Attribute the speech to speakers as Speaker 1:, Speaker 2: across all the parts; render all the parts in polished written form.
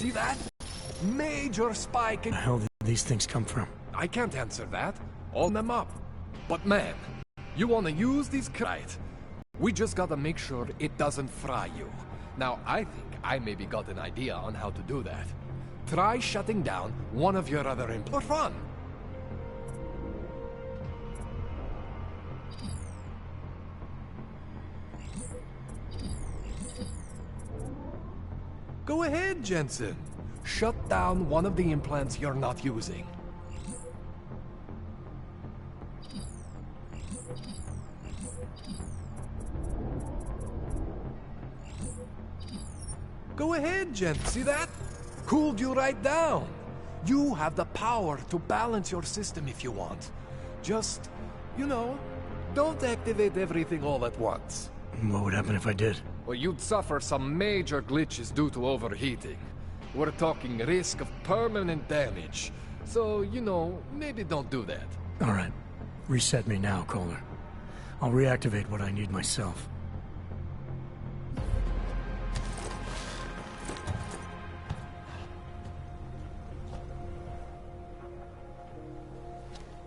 Speaker 1: See that? Major spike in...
Speaker 2: Where the hell did these things come from?
Speaker 1: I can't answer that. All them up. But man, you wanna use these right? We just gotta make sure it doesn't fry you. Now, I think I maybe got an idea on how to do that. Try shutting down one of your other employees for fun. Go ahead, Jensen. Shut down one of the implants you're not using. Go ahead, Jensen. See that? Cooled you right down. You have the power to balance your system if you want. Just, you know, don't activate everything all at once.
Speaker 2: What would happen if I did?
Speaker 1: Well, you'd suffer some major glitches due to overheating. We're talking risk of permanent damage. So, you know, maybe don't do that.
Speaker 2: All right. Reset me now, Kohler. I'll reactivate what I need myself.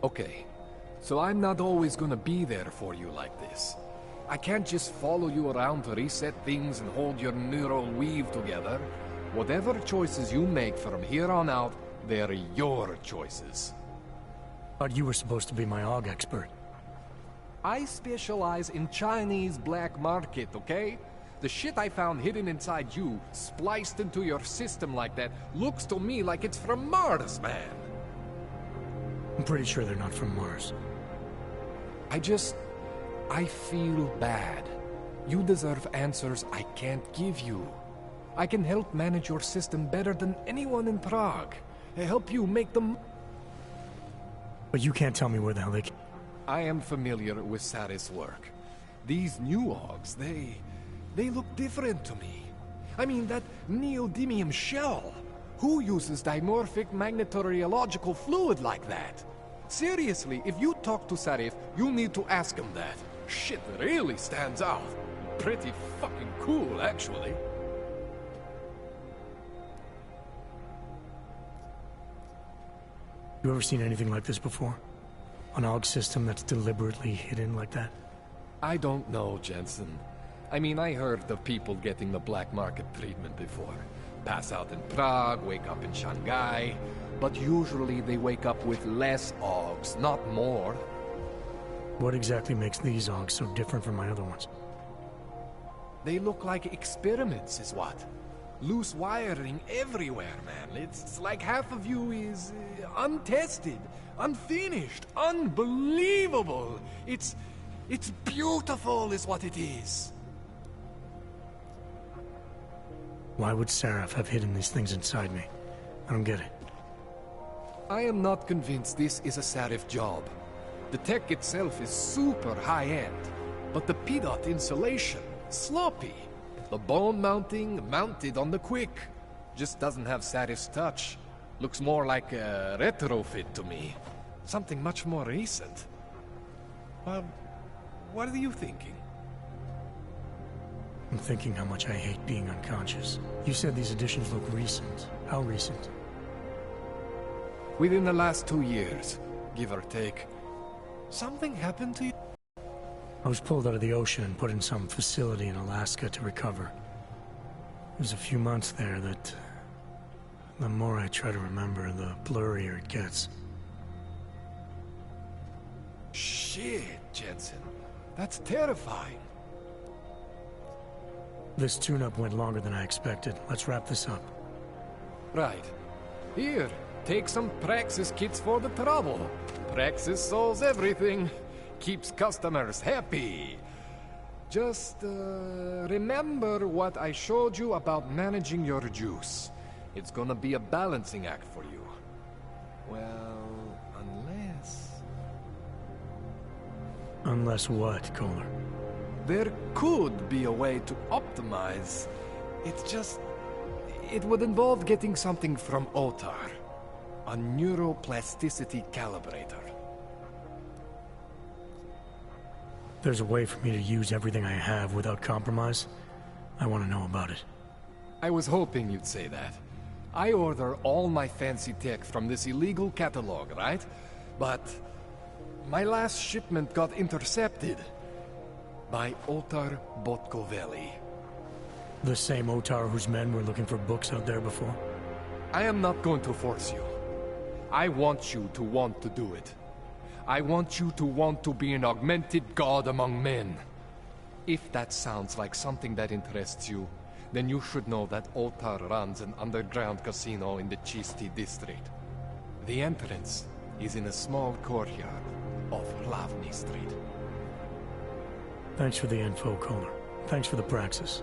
Speaker 1: Okay. So I'm not always gonna be there for you like this. I can't just follow you around to reset things and hold your neural weave together. Whatever choices you make from here on out, they're your choices.
Speaker 2: Thought you were supposed to be my AUG expert.
Speaker 1: I specialize in Chinese black market, okay? The shit I found hidden inside you, spliced into your system like that, looks to me like it's from Mars, man.
Speaker 2: I'm pretty sure they're not from Mars.
Speaker 1: I feel bad. You deserve answers I can't give you. I can help manage your system better than anyone in Prague. I help you make them...
Speaker 2: But you can't tell me where the hell they...
Speaker 1: I am familiar with Saris' work. These new AUGs, they look different to me. I mean, that neodymium shell. Who uses dimorphic magnetorheological fluid like that? Seriously, if you talk to Sarif, you need to ask him that. Shit really stands out. Pretty fucking cool, actually.
Speaker 2: You ever seen anything like this before? An AUG system that's deliberately hidden like that?
Speaker 1: I don't know, Jensen. I mean, I heard of people getting the black market treatment before. Pass out in Prague, wake up in Shanghai. But usually they wake up with less AUGs, not more.
Speaker 2: What exactly makes these AUGs so different from my other ones?
Speaker 1: They look like experiments, is what? Loose wiring everywhere, man. It's like half of you is untested, unfinished, unbelievable. It's beautiful is what it is.
Speaker 2: Why would Sarif have hidden these things inside me? I don't get it.
Speaker 1: I am not convinced this is a Sarif job. The tech itself is super high-end, but the PDOT insulation, sloppy. The bone mounting, mounted on the quick. Just doesn't have Sarif's touch. Looks more like a retrofit to me. Something much more recent. Well, what are you thinking?
Speaker 2: I'm thinking how much I hate being unconscious. You said these additions look recent. How recent?
Speaker 1: Within the last 2 years, give or take. Something happened to you?
Speaker 2: I was pulled out of the ocean and put in some facility in Alaska to recover. It was a few months there that... the more I try to remember, the blurrier it gets.
Speaker 1: Shit, Jensen. That's terrifying.
Speaker 2: This tune-up went longer than I expected. Let's wrap this up.
Speaker 1: Right. Here, take some Praxis kits for the trouble. Praxis solves everything. Keeps customers happy. Just, remember what I showed you about managing your juice. It's gonna be a balancing act for you. Well, unless...
Speaker 2: Unless what, Kohler?
Speaker 1: There could be a way to optimize. It's just... it would involve getting something from Otar. A neuroplasticity calibrator.
Speaker 2: There's a way for me to use everything I have without compromise. I want to know about it.
Speaker 1: I was hoping you'd say that. I order all my fancy tech from this illegal catalog, right? But my last shipment got intercepted by Otar Botkoveli.
Speaker 2: The same Otar whose men were looking for books out there before?
Speaker 1: I am not going to force you. I want you to want to do it. I want you to want to be an augmented god among men. If that sounds like something that interests you, then you should know that Otar runs an underground casino in the Chisti district. The entrance is in a small courtyard off Hlavny Street.
Speaker 2: Thanks for the info, Kohler. Thanks for the praxis.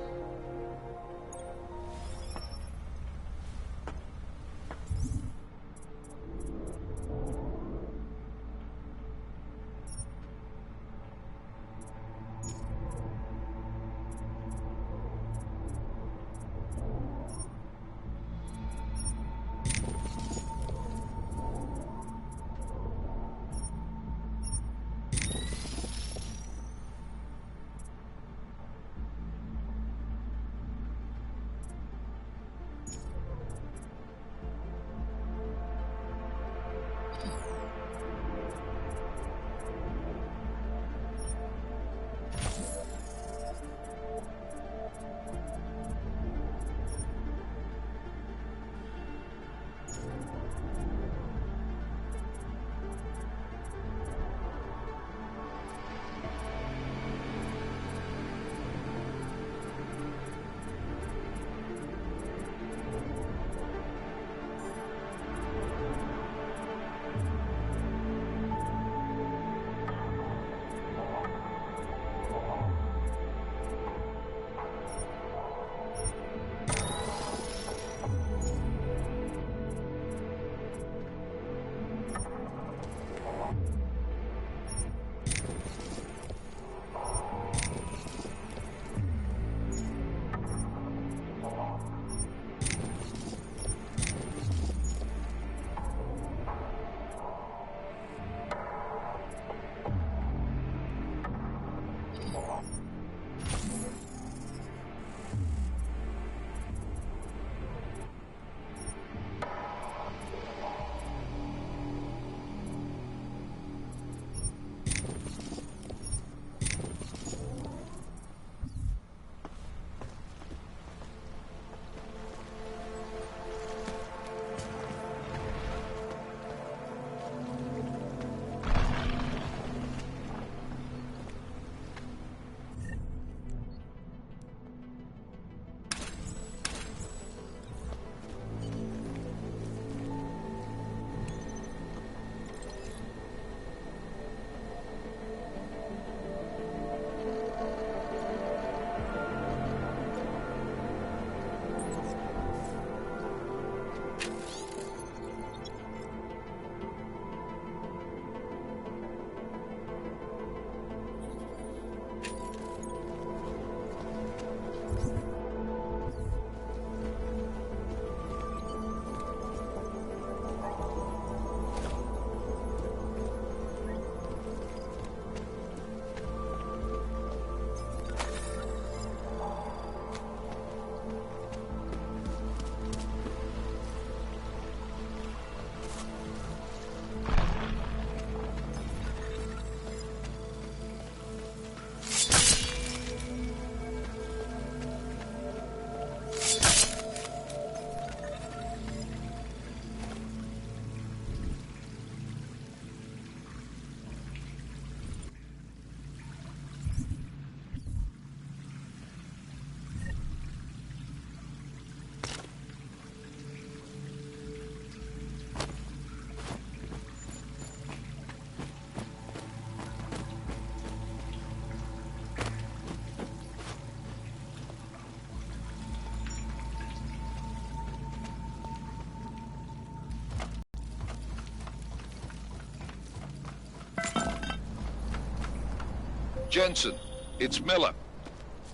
Speaker 3: Jensen, it's Miller.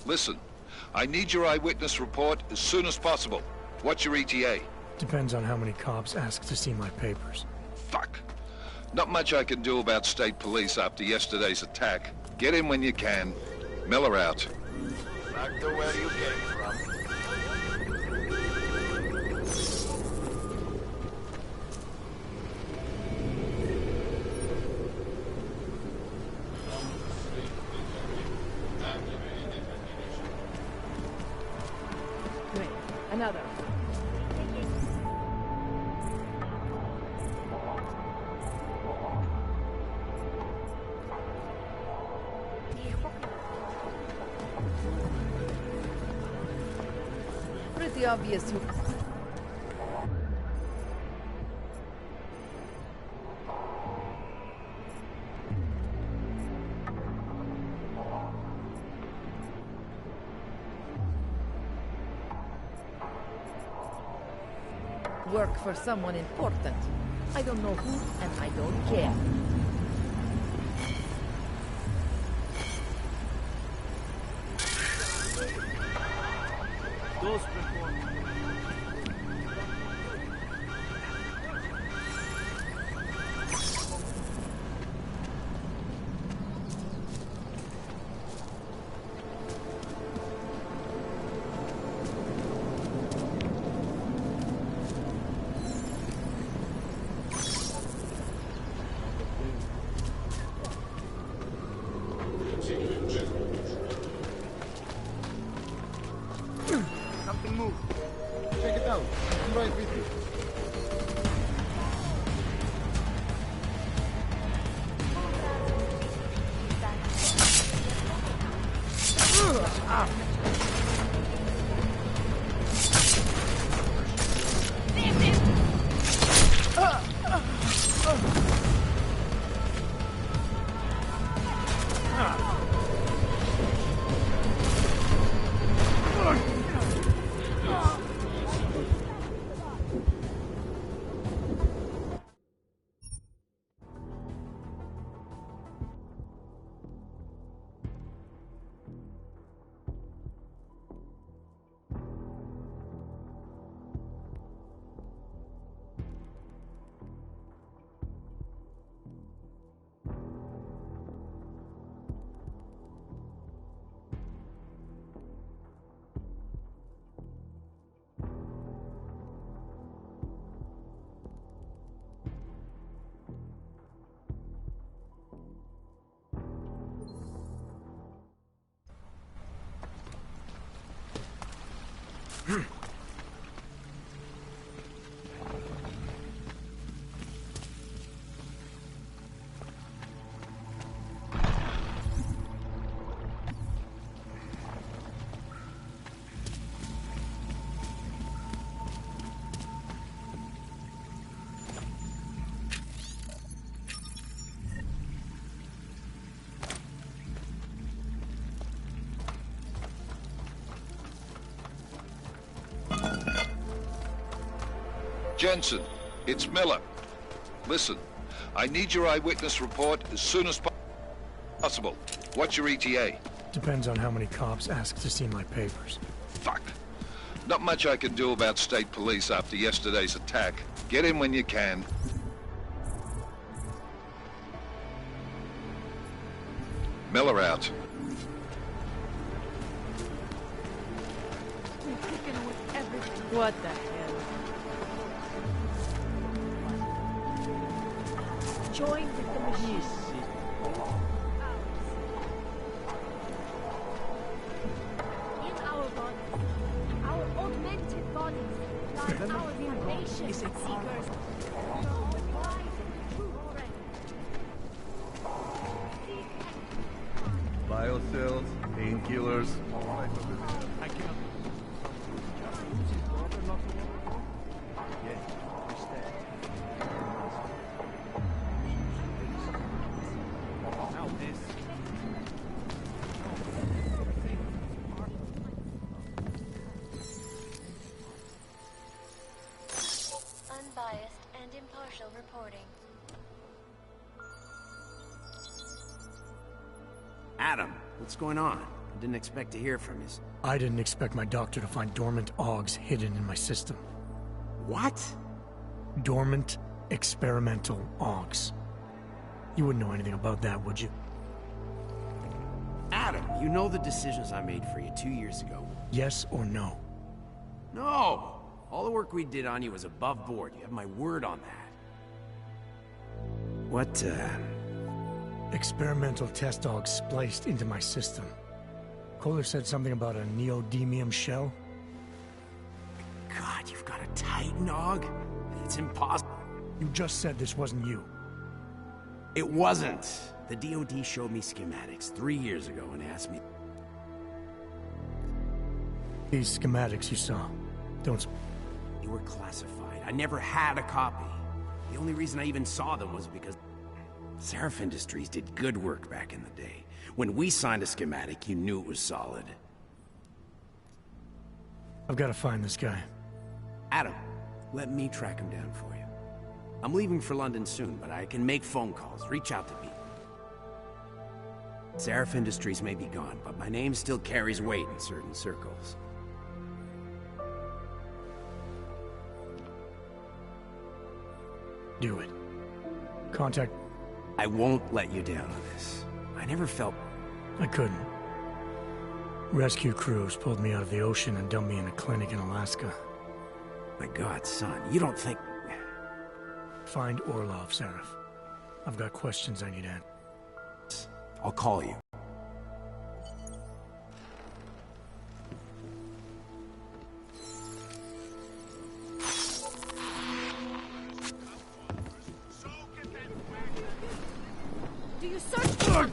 Speaker 3: Listen, I need your eyewitness report as soon as possible. What's your ETA?
Speaker 2: Depends on how many cops ask to see my papers.
Speaker 3: Fuck. Not much I can do about state police after yesterday's attack. Get in when you can. Miller out.
Speaker 4: Back to where you came from. Pretty obvious you... work for someone important. I don't know who, and I don't care.
Speaker 5: Those report. Something moved.
Speaker 6: Check it out. I'm right with you.
Speaker 3: Jensen, it's Miller. Listen, I need your eyewitness report as soon as possible. What's your ETA?
Speaker 2: Depends on how many cops ask to see my papers.
Speaker 3: Fuck. Not much I can do about state police after yesterday's attack. Get in when you can. Miller out.
Speaker 4: What the hell? Join with the machine.
Speaker 7: In our bodies, our augmented bodies, lie our foundation seekers.
Speaker 8: Biocells, painkillers.
Speaker 5: I cannot. Now this.
Speaker 7: Unbiased and impartial reporting.
Speaker 9: Adam, what's going on? I didn't expect to hear from you.
Speaker 2: I didn't expect my doctor to find dormant augs hidden in my system.
Speaker 9: What?
Speaker 2: Dormant experimental augs. You wouldn't know anything about that, would you?
Speaker 9: Adam, you know the decisions I made for you 2 years ago.
Speaker 2: Yes or no?
Speaker 9: No! All the work we did on you was above board. You have my word on that. What,
Speaker 2: Experimental test augs spliced into my system. Kohler said something about a neodymium shell.
Speaker 9: God, you've got a Titan aug? It's impossible.
Speaker 2: You just said this wasn't you.
Speaker 9: It wasn't. The DOD showed me schematics 3 years ago and asked me...
Speaker 2: These schematics you saw, Don't...
Speaker 9: They were classified. I never had a copy. The only reason I even saw them was because Seraph Industries did good work back in the day. When we signed a schematic, you knew it was solid.
Speaker 2: I've got to find this guy.
Speaker 9: Adam, let me track him down for you. I'm leaving for London soon, but I can make phone calls, reach out to people. Seraph Industries may be gone, but my name still carries weight in certain circles.
Speaker 2: Do it. Contact...
Speaker 9: I won't let you down on this. I never felt...
Speaker 2: I couldn't. Rescue crews pulled me out of the ocean and dumped me in a clinic in Alaska.
Speaker 9: My God, son, you don't think...
Speaker 2: Find Orlov, Seraph. I've got questions I need answered.
Speaker 9: I'll call you.
Speaker 7: Do you search for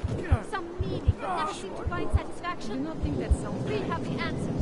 Speaker 7: some meaning but never seem to find satisfaction?
Speaker 4: I do not think that sounds
Speaker 7: We
Speaker 4: right.
Speaker 7: have the answers.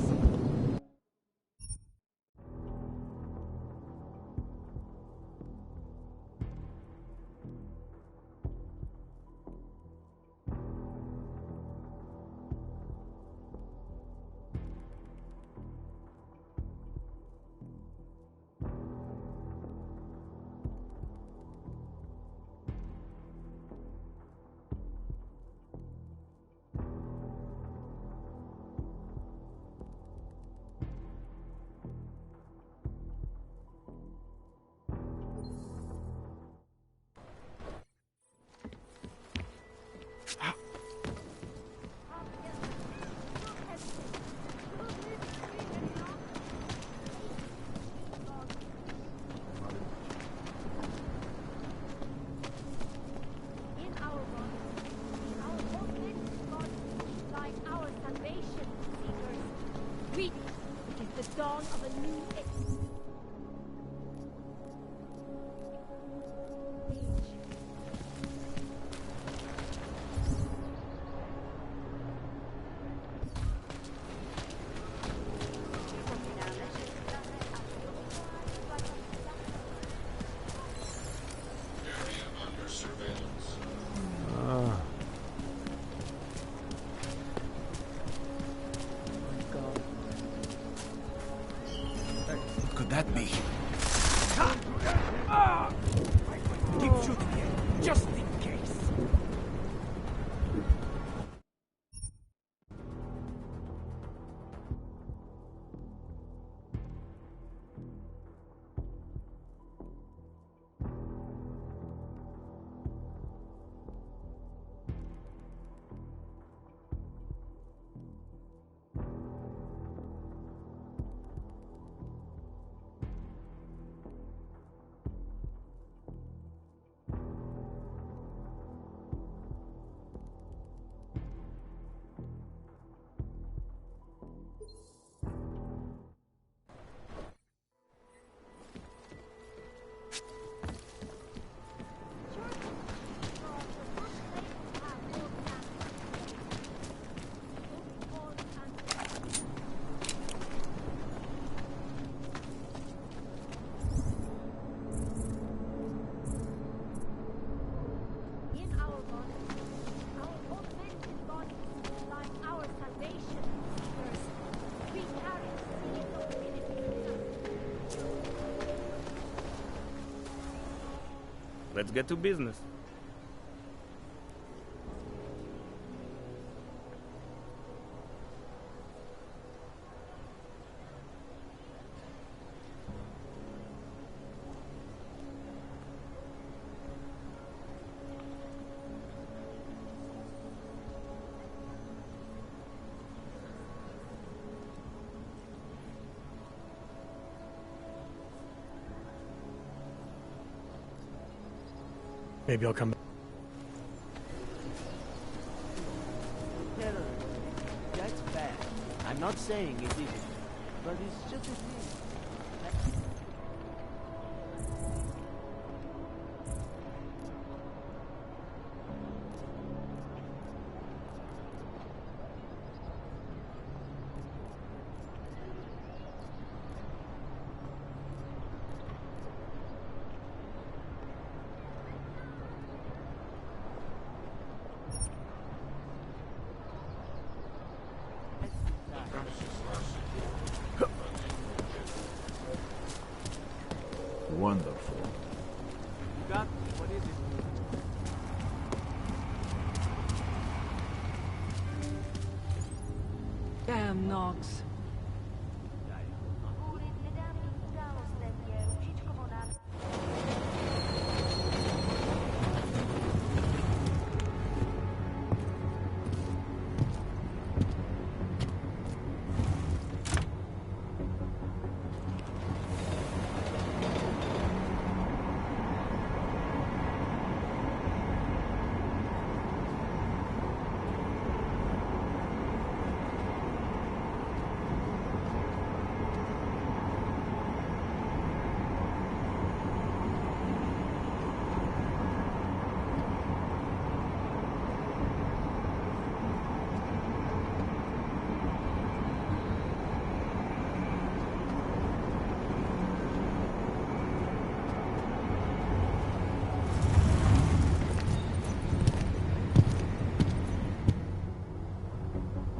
Speaker 7: Dawn of a new age.
Speaker 9: Could that be? Keep shooting him, just in case.
Speaker 10: Let's get to business.
Speaker 2: Maybe I'll come back.
Speaker 11: Terror. That's bad. I'm not saying it isn't, but it's just a thing.
Speaker 12: Wonderful.
Speaker 5: You got me. What is it?
Speaker 13: Damn, Knox.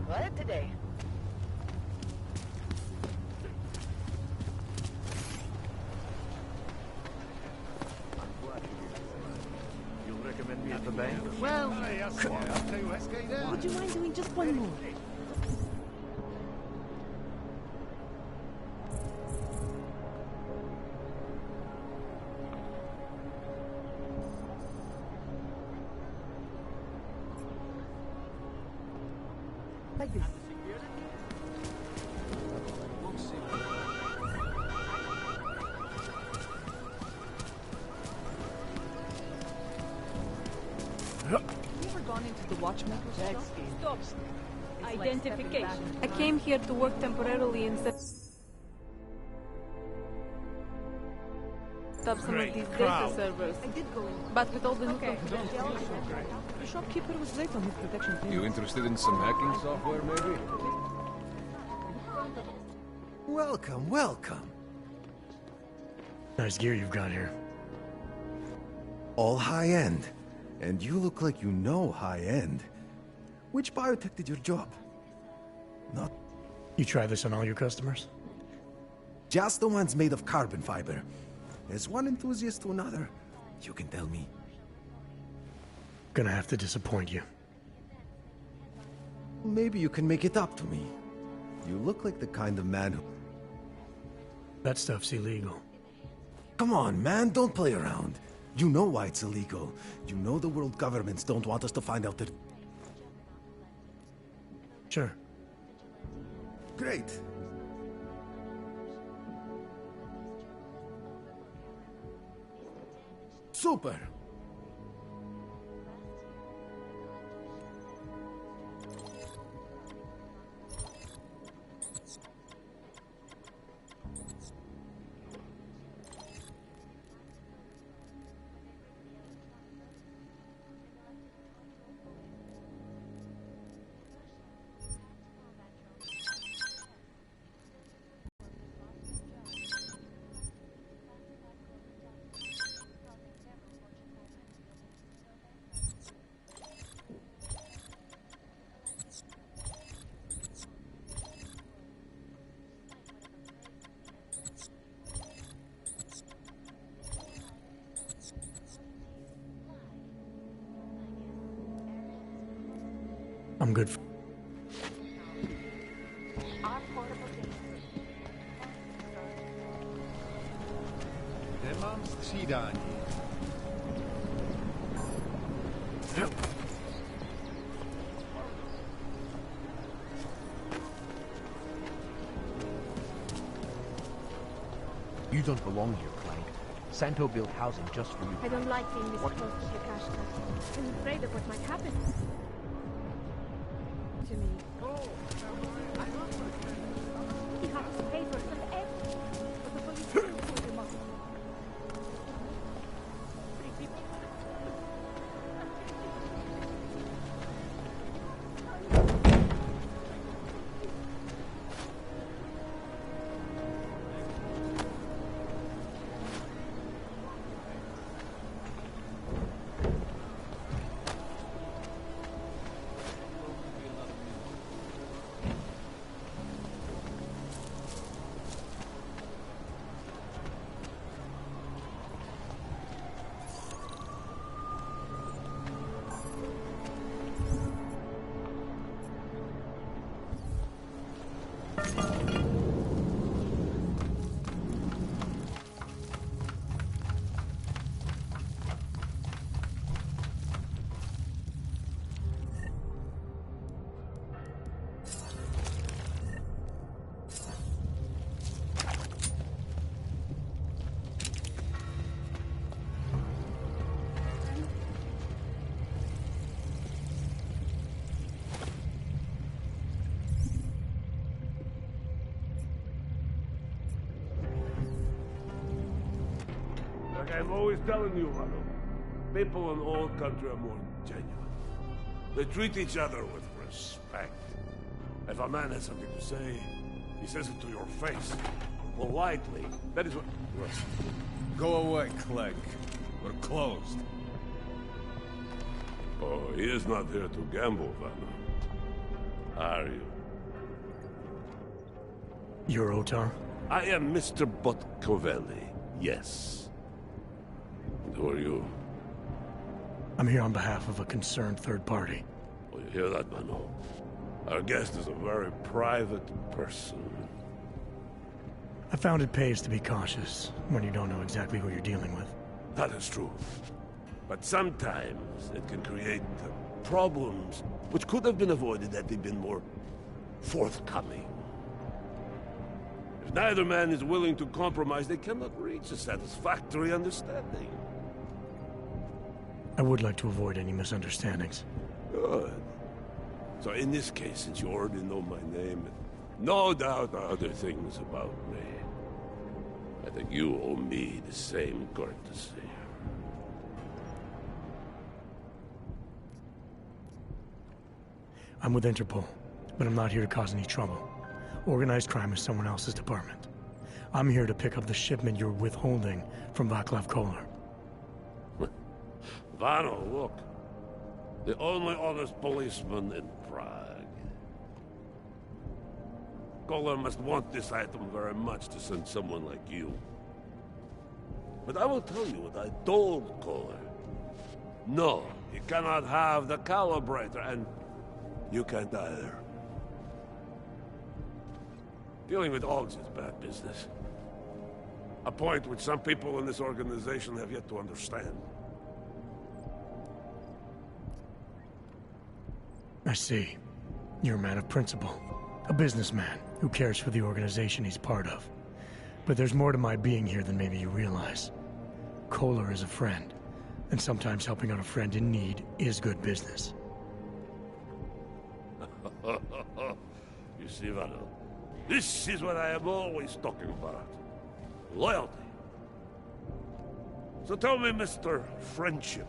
Speaker 14: What today?
Speaker 12: You'll recommend me at the bank?
Speaker 13: Well, would you mind doing just one more? Like this. Have you ever gone into the watchmaker's shop?
Speaker 7: Stop.
Speaker 13: It's like
Speaker 7: Identification.
Speaker 13: stepping
Speaker 7: I
Speaker 13: back.
Speaker 7: came here to work temporarily and set up some of these data servers.
Speaker 13: I did go in.
Speaker 7: But with all the new
Speaker 13: Okay.
Speaker 7: confidentiality.
Speaker 13: The shopkeeper was late on his protection payment.
Speaker 1: You interested in some hacking software, maybe?
Speaker 15: Welcome, welcome.
Speaker 2: Nice gear you've got here.
Speaker 15: All high-end. And you look like you know high-end. Which biotech did your job? Not
Speaker 2: You try this on all your customers?
Speaker 15: just the ones made of carbon fiber. As one enthusiast to another, you can tell me.
Speaker 2: Gonna have to disappoint you.
Speaker 15: Maybe you can make it up to me. You look like the kind of man who...
Speaker 2: That stuff's illegal.
Speaker 15: Come on, man, don't play around. You know why it's illegal. You know the world governments don't want us to find out that...
Speaker 2: Sure.
Speaker 15: Great. Super.
Speaker 2: I'm good for...
Speaker 6: Nemám střídání.
Speaker 11: You don't belong here, Clank. Santo built housing just for you.
Speaker 7: I don't like being this close to the cash cow. I'm afraid of what might happen to me. He has papers and everything. But the police will pull him up.
Speaker 14: Like I'm always telling you, Rado, people in all country are more genuine. They treat each other with respect. If a man has something to say, he says it to your face. Politely. That is what...
Speaker 6: Go away, Clegg. We're closed.
Speaker 14: Oh, he is not here to gamble, Vanna. Are you?
Speaker 2: You're Otar?
Speaker 14: I am Mr. Botkovelli, yes. And who are you?
Speaker 2: I'm here on behalf of a concerned third party.
Speaker 14: Oh, you hear that, Mano? Our guest is a very private person.
Speaker 2: I found it pays to be cautious when you don't know exactly who you're dealing with.
Speaker 14: That is true. But sometimes it can create problems which could have been avoided had they been more forthcoming. If neither man is willing to compromise, they cannot reach a satisfactory understanding.
Speaker 2: I would like to avoid any misunderstandings.
Speaker 14: Good. So in this case, since you already know my name, and no doubt other things about me, I think you owe me the same courtesy.
Speaker 2: I'm with Interpol, but I'm not here to cause any trouble. Organized crime is someone else's department. I'm here to pick up the shipment you're withholding from Václav Koller.
Speaker 14: Vano, look. The only honest policeman in Prague. Koller must want this item very much to send someone like you. But I will tell you what I told Koller. No, he cannot have the calibrator, and you can't either. Dealing with Augs is bad business. A point which some people in this organization have yet to understand.
Speaker 2: I see. You're a man of principle. A businessman who cares for the organization he's part of. But there's more to my being here than maybe you realize. Koller is a friend, and sometimes helping out a friend in need is good business.
Speaker 14: You see, Vano, this is what I am always talking about. Loyalty. So tell me, Mr. Friendship,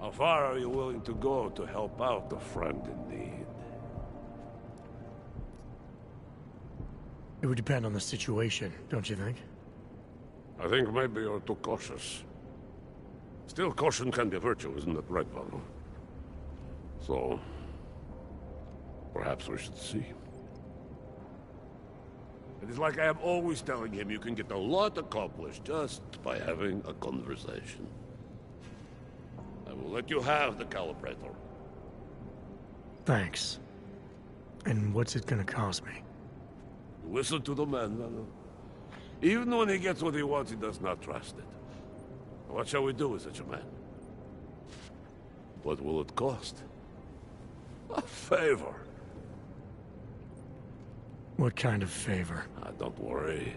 Speaker 14: how far are you willing to go to help out a friend in need?
Speaker 2: It would depend on the situation, don't you think?
Speaker 14: I think maybe you're too cautious. Still, caution can be a virtue, isn't it right, Vano? So, perhaps we should see. It is like I am always telling him, you can get a lot accomplished just by having a conversation. I will let you have the calibrator.
Speaker 2: Thanks. And what's it gonna cost me?
Speaker 14: Listen to the man, Vano. Even when he gets what he wants, he does not trust it. What shall we do with such a man? What will it cost? A favor.
Speaker 2: What kind of favor?
Speaker 14: Don't worry.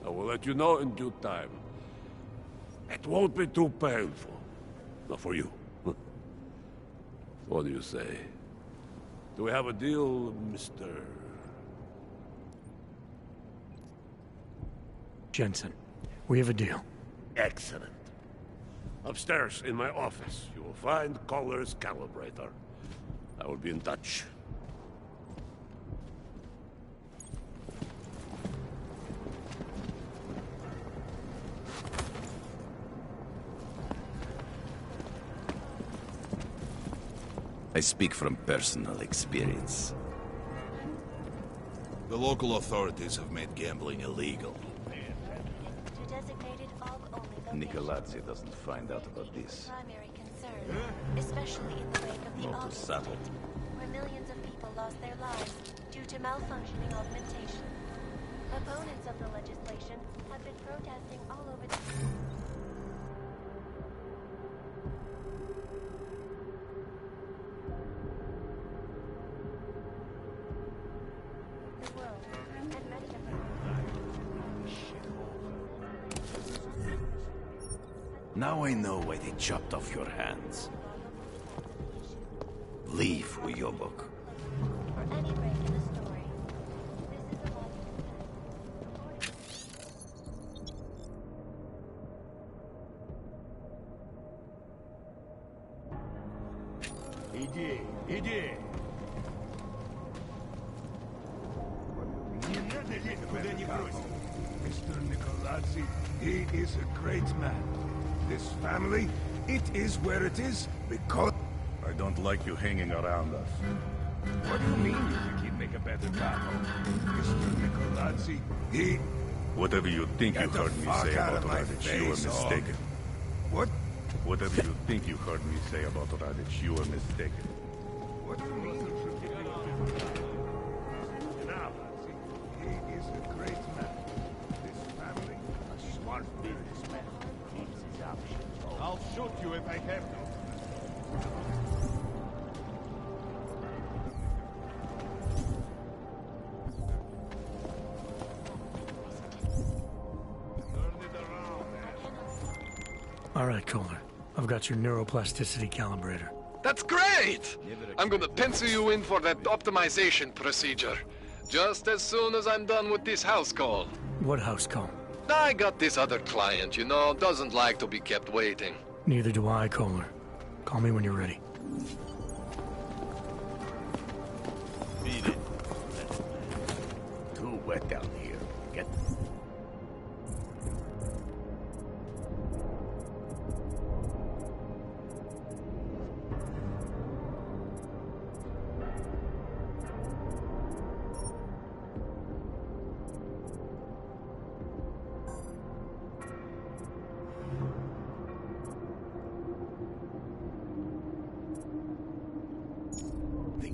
Speaker 14: I will let you know in due time. It won't be too painful. Not for you. What do you say? Do we have a deal, Mr.
Speaker 2: Jensen? We have a deal.
Speaker 14: Excellent. Upstairs in my office, you will find Koller's calibrator. I will be in touch.
Speaker 16: I speak from personal experience.
Speaker 3: The local authorities have made gambling illegal.
Speaker 16: Nicolazzi doesn't find out about this.
Speaker 17: Primary concern, especially in the wake of the
Speaker 16: Not too
Speaker 17: August
Speaker 16: subtle.
Speaker 17: where millions of people lost their lives due to malfunctioning augmentation. Opponents of the legislation have been protesting all over the world, and many of them.
Speaker 16: Now I know why they chopped off your hands. Leave, Uyobok.
Speaker 17: For any break in the story, this is a lot.
Speaker 12: Иди. Не надо лезть куда не просят.
Speaker 14: Mr. Nicolazzi, he is a great man. This family, it is where it is because...
Speaker 18: I don't like you hanging around us.
Speaker 14: What do you mean you think he'd make a better capo? Mr. Nicolazzi, he...
Speaker 18: Whatever you think you
Speaker 14: Get the
Speaker 18: heard me
Speaker 14: fuck
Speaker 18: say
Speaker 14: out
Speaker 18: about
Speaker 14: of my
Speaker 18: Radich, you are
Speaker 14: face,
Speaker 18: mistaken.
Speaker 14: What?
Speaker 18: Whatever you think you heard me say about Radich, you are mistaken.
Speaker 14: What do you mean you should give me now, he is a great man. This family, a smart businessman, keeps his options open.
Speaker 12: I'll shoot you if I have to.
Speaker 2: All right, Kohler. I've got your neuroplasticity calibrator.
Speaker 1: That's great! I'm gonna pencil you in for that optimization procedure. Just as soon as I'm done with this house call.
Speaker 2: What house call?
Speaker 1: I got this other client, you know, doesn't like to be kept waiting.
Speaker 2: Neither do I, Kohler. Call me when you're ready.
Speaker 16: Beat it. Too wet down here. Get...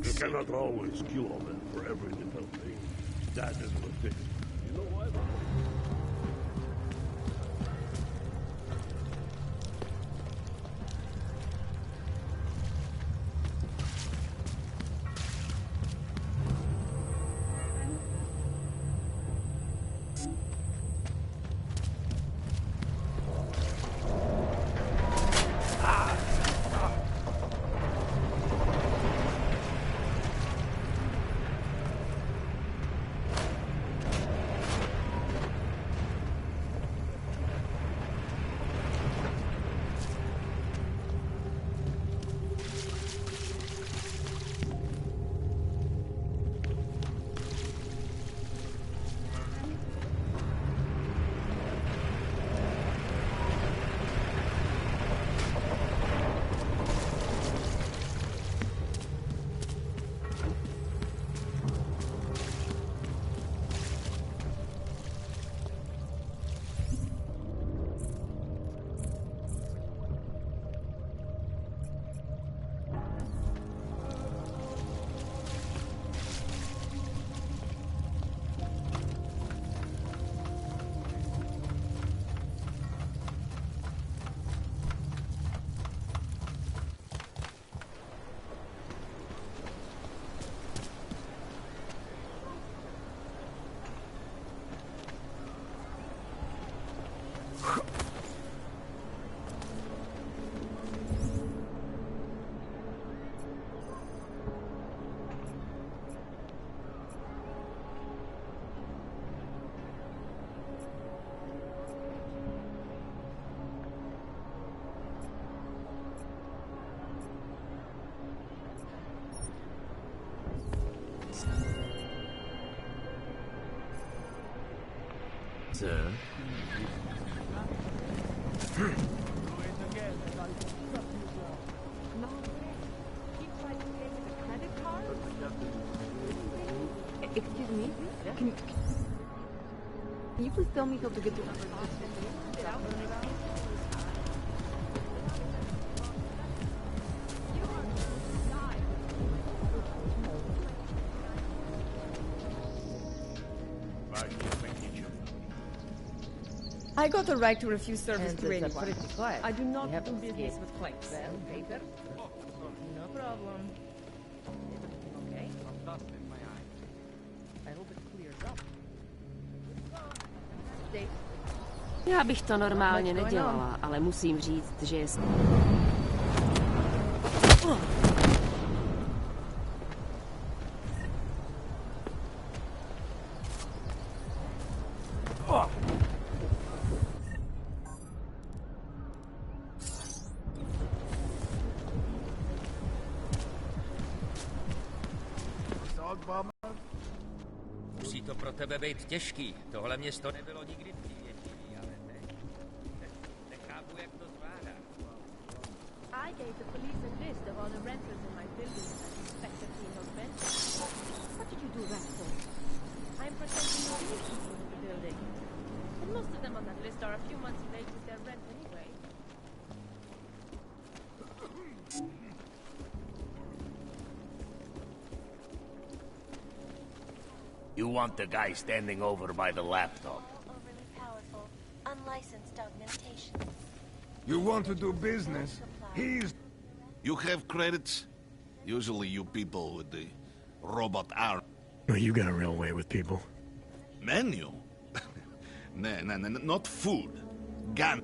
Speaker 14: You cannot always kill a man for every little thing. That is the thing. You know why?
Speaker 11: Sir?
Speaker 13: Excuse me? Can you please tell me how to get to...
Speaker 19: I got a right to refuse service
Speaker 4: And
Speaker 19: to
Speaker 4: it's
Speaker 19: anyone.
Speaker 4: pretty quiet.
Speaker 19: I do not
Speaker 4: We have
Speaker 19: do business
Speaker 4: escaped.
Speaker 19: with claims.
Speaker 4: Well, Baker? No problem. Okay?
Speaker 5: Dust in my eye.
Speaker 4: I hope it clears up.
Speaker 13: Já bych to normálně nedělala, ale musím říct, že je...
Speaker 20: Musí to pro tebe být těžký. Tohle město nebylo nikdy přívětivý, ale teď nechápu, jak to zvládá.
Speaker 17: I gave the police a list of all the renters in my building and suspected being of rent.
Speaker 7: What did you do that for?
Speaker 17: I'm protecting the real people in the building. But most of them on that list are a few months late with their rent anyway.
Speaker 21: You want the guy standing over by the laptop.
Speaker 17: Overly powerful, unlicensed augmentation.
Speaker 12: You want to do business? He's...
Speaker 3: You have credits? Usually you people with the robot arm.
Speaker 2: Well, you got a real way with people.
Speaker 3: Menu? No, not food. Gun.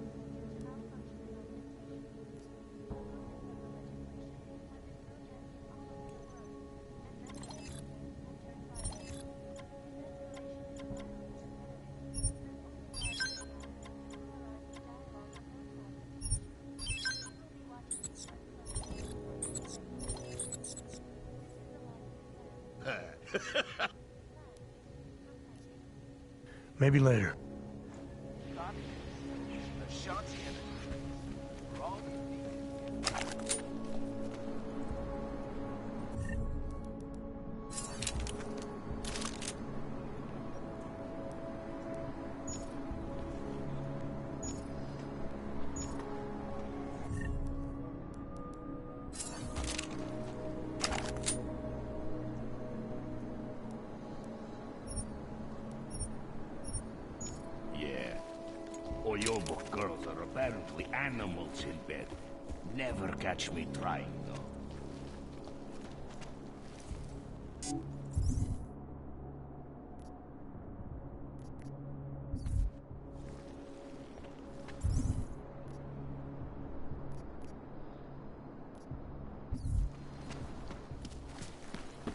Speaker 2: Maybe later.
Speaker 21: Oyobo girls are apparently animals in bed. Never catch me trying, though.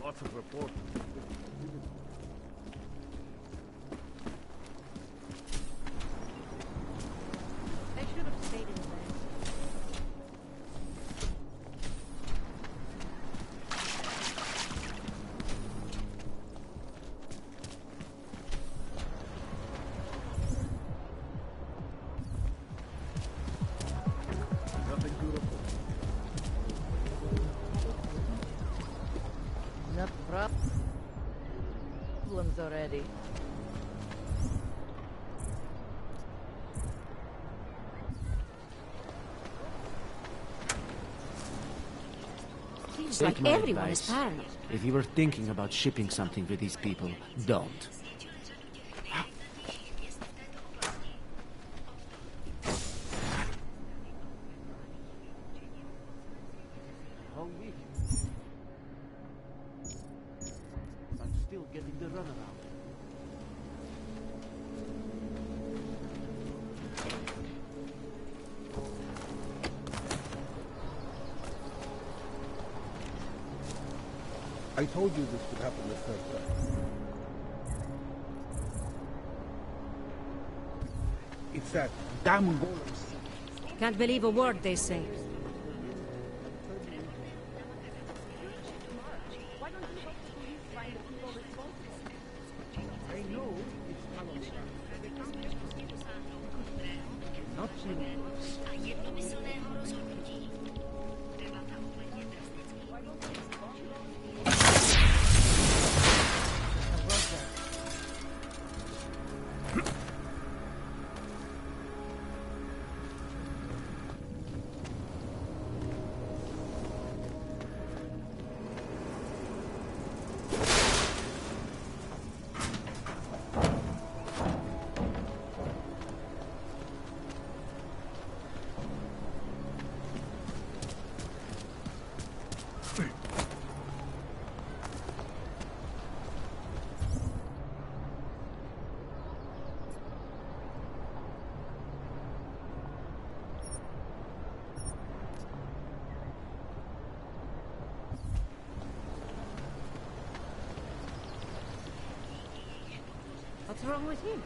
Speaker 14: Lots of reports.
Speaker 4: They should have stayed in there.
Speaker 14: Nothing beautiful.
Speaker 4: Enough problems already.
Speaker 7: Seems
Speaker 11: Take
Speaker 7: like
Speaker 11: my
Speaker 7: everyone
Speaker 11: advice.
Speaker 7: is paranoid.
Speaker 11: If you were thinking about shipping something with these people, don't.
Speaker 5: Wrong week. I'm still getting the runaround.
Speaker 12: I told you this would happen the third time. It's that damn golem.
Speaker 7: Can't believe a word they say.
Speaker 12: I know it's Halloween. Not serious.
Speaker 7: What's wrong with him?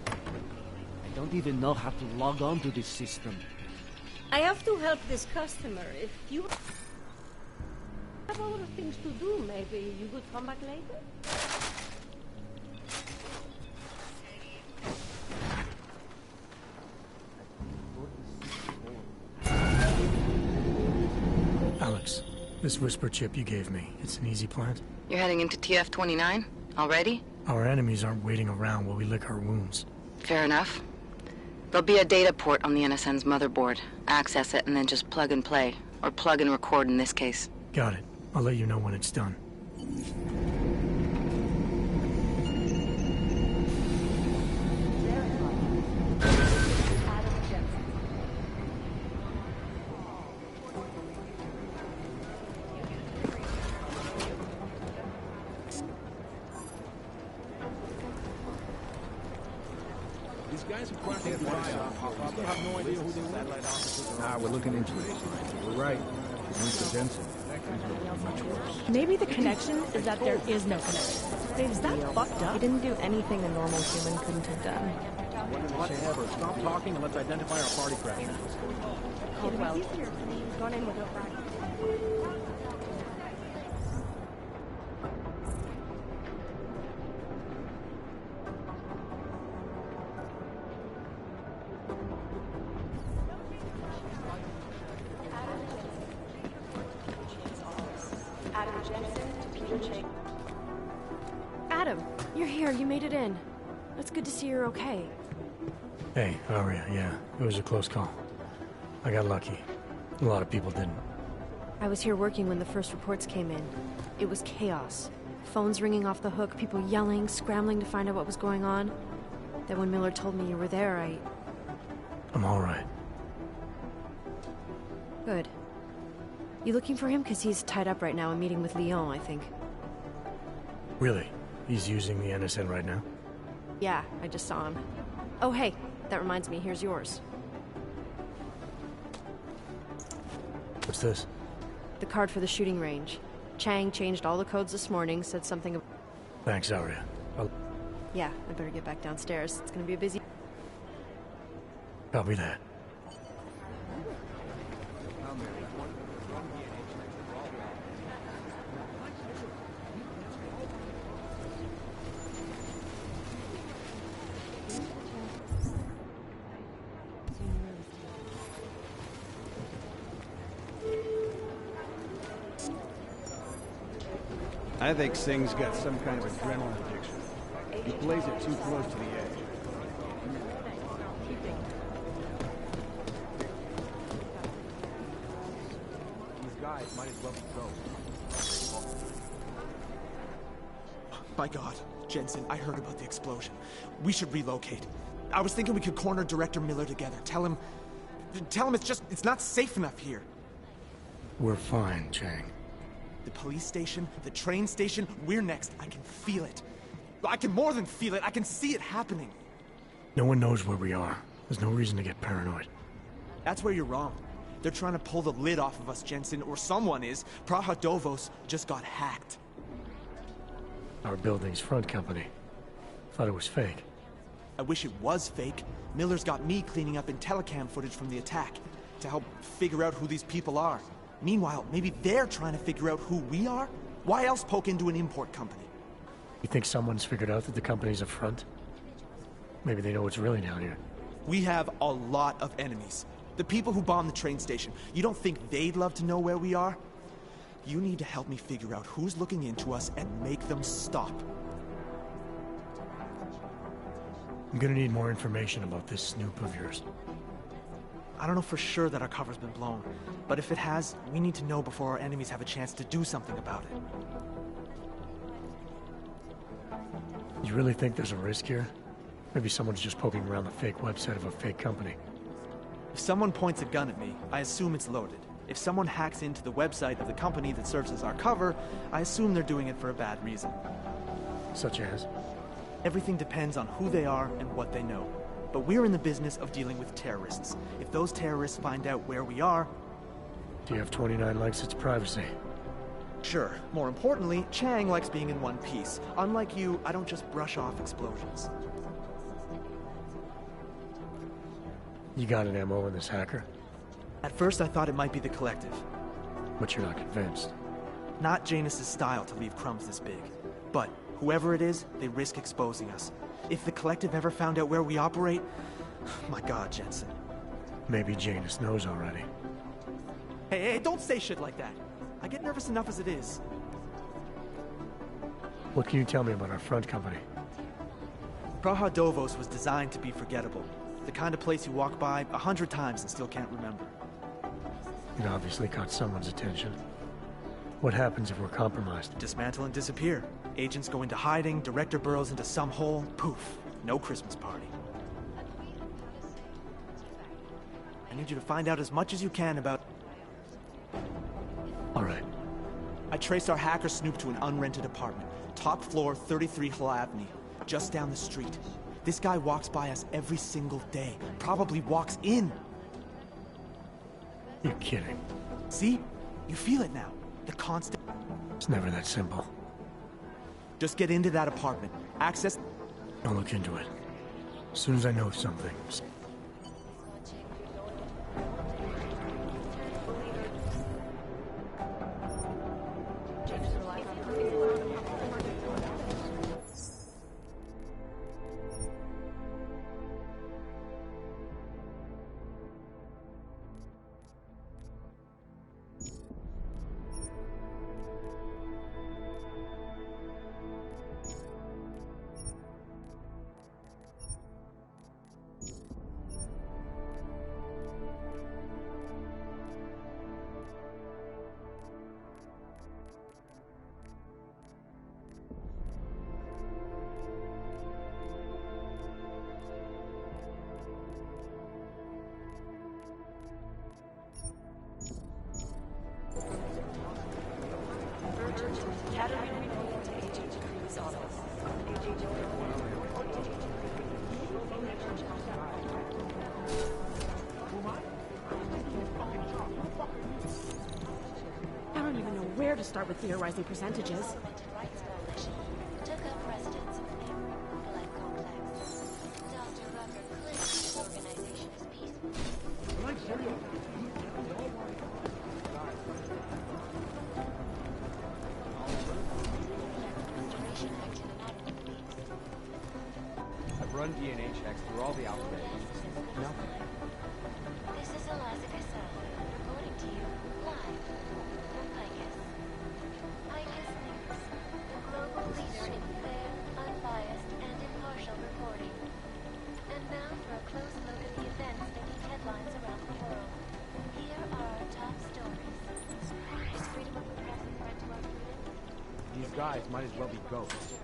Speaker 5: I don't even know how to log on to this system.
Speaker 7: I have to help this customer. If you have other things to do, maybe you could come back later?
Speaker 2: Alex, this whisper chip you gave me, it's an easy plant?
Speaker 13: You're heading into TF-29? Already?
Speaker 2: Our enemies aren't waiting around while we lick our wounds.
Speaker 13: Fair enough. There'll be a data port on the NSN's motherboard. Access it and then just plug and play. Or plug and record in this case.
Speaker 2: Got it. I'll let you know when it's done.
Speaker 6: These guys who crashed the you have no idea who they were.
Speaker 15: Ah, we're looking into it. We're right. Mr. Jensen. Much worse.
Speaker 19: Maybe the connection is that there is no connection. Is that fucked up?
Speaker 22: He didn't do anything a normal human couldn't have done.
Speaker 6: What say ever? Stop talking and let's identify our party crashers.
Speaker 22: Caldwell. He's gone in without that. Adam, you're here. You made it in. It's good to see you're okay.
Speaker 2: Hey, Aria, yeah. It was a close call. I got lucky. A lot of people didn't.
Speaker 22: I was here working when the first reports came in. It was chaos. Phones ringing off the hook, people yelling, scrambling to find out what was going on. Then when Miller told me you were there,
Speaker 2: I'm alright.
Speaker 22: Good. You looking for him? Because he's tied up right now and meeting with Leon, I think.
Speaker 2: Really? He's using the NSN right now?
Speaker 22: Yeah, I just saw him. Oh, hey, that reminds me, here's yours.
Speaker 2: What's this?
Speaker 22: The card for the shooting range. Chang changed all the codes this morning, said something...
Speaker 2: Thanks, Aria.
Speaker 22: Yeah, I better get back downstairs. It's gonna be a busy...
Speaker 2: Copy that.
Speaker 6: I think Singh's got some kind of adrenaline addiction. He plays it too close to the edge. These guys might as well go.
Speaker 23: My God, Jensen, I heard about the explosion. We should relocate. I was thinking we could corner Director Miller together. Tell him it's not safe enough here.
Speaker 2: We're fine, Chang.
Speaker 23: The police station, the train station, we're next. I can feel it. I can more than feel it. I can see it happening.
Speaker 2: No one knows where we are. There's no reason to get paranoid.
Speaker 23: That's where you're wrong. They're trying to pull the lid off of us, Jensen, or someone is. Praha Dovos just got hacked.
Speaker 2: Our building's front company. Thought it was fake.
Speaker 23: I wish it was fake. Miller's got me cleaning up IntelliCam footage from the attack to help figure out who these people are. Meanwhile, maybe they're trying to figure out who we are? Why else poke into an import company?
Speaker 2: You think someone's figured out that the company's a front? Maybe they know what's really down here.
Speaker 23: We have a lot of enemies. The people who bombed the train station. You don't think they'd love to know where we are? You need to help me figure out who's looking into us and make them stop.
Speaker 2: I'm gonna need more information about this snoop of yours.
Speaker 23: I don't know for sure that our cover's been blown, but if it has, we need to know before our enemies have a chance to do something about it.
Speaker 2: You really think there's a risk here? Maybe someone's just poking around the fake website of a fake company.
Speaker 23: If someone points a gun at me, I assume it's loaded. If someone hacks into the website of the company that serves as our cover, I assume they're doing it for a bad reason.
Speaker 2: Such as?
Speaker 23: Everything depends on who they are and what they know. But we're in the business of dealing with terrorists. If those terrorists find out where we are...
Speaker 2: TF-29 likes its privacy.
Speaker 23: Sure. More importantly, Chang likes being in one piece. Unlike you, I don't just brush off explosions.
Speaker 2: You got an MO in this hacker?
Speaker 23: At first I thought it might be the Collective.
Speaker 2: But you're not convinced.
Speaker 23: Not Janus's style to leave crumbs this big. But whoever it is, they risk exposing us. If the Collective ever found out where we operate... My god, Jensen.
Speaker 2: Maybe Janus knows already.
Speaker 23: Hey, don't say shit like that. I get nervous enough as it is.
Speaker 2: What can you tell me about our front company?
Speaker 23: Praha Dovos was designed to be forgettable. The kind of place you walk by 100 times and still can't remember.
Speaker 2: It obviously caught someone's attention. What happens if we're compromised?
Speaker 23: Dismantle and disappear. Agents go into hiding, Director burrows into some hole, poof. No Christmas party. I need you to find out as much as you can about...
Speaker 2: All right.
Speaker 23: I traced our hacker snoop to an unrented apartment. Top floor, 33 Hill Avenue. Just down the street. This guy walks by us every single day. Probably walks in.
Speaker 2: You're kidding.
Speaker 23: See? You feel it now. The constant...
Speaker 2: It's never that simple.
Speaker 23: Just get into that apartment. Access...
Speaker 2: I'll look into it. As soon as I know something.
Speaker 19: I don't even know where to start with theorizing percentages.
Speaker 17: Took up residence in the neighboring Black complex. Dr. Rucker claims his organization is peaceful. Restoration Act in anatomy.
Speaker 6: I've run DNA checks through all the alphabet. Nothing.
Speaker 17: This is Eliza Cassell, reporting to you live from Picus. Picus News, the global leader in fair, unbiased, and impartial reporting. And now for a close look at the events making headlines around the world. Here are our top stories. Is freedom of the press a threat to our freedom?
Speaker 6: These guys might as well be ghosts.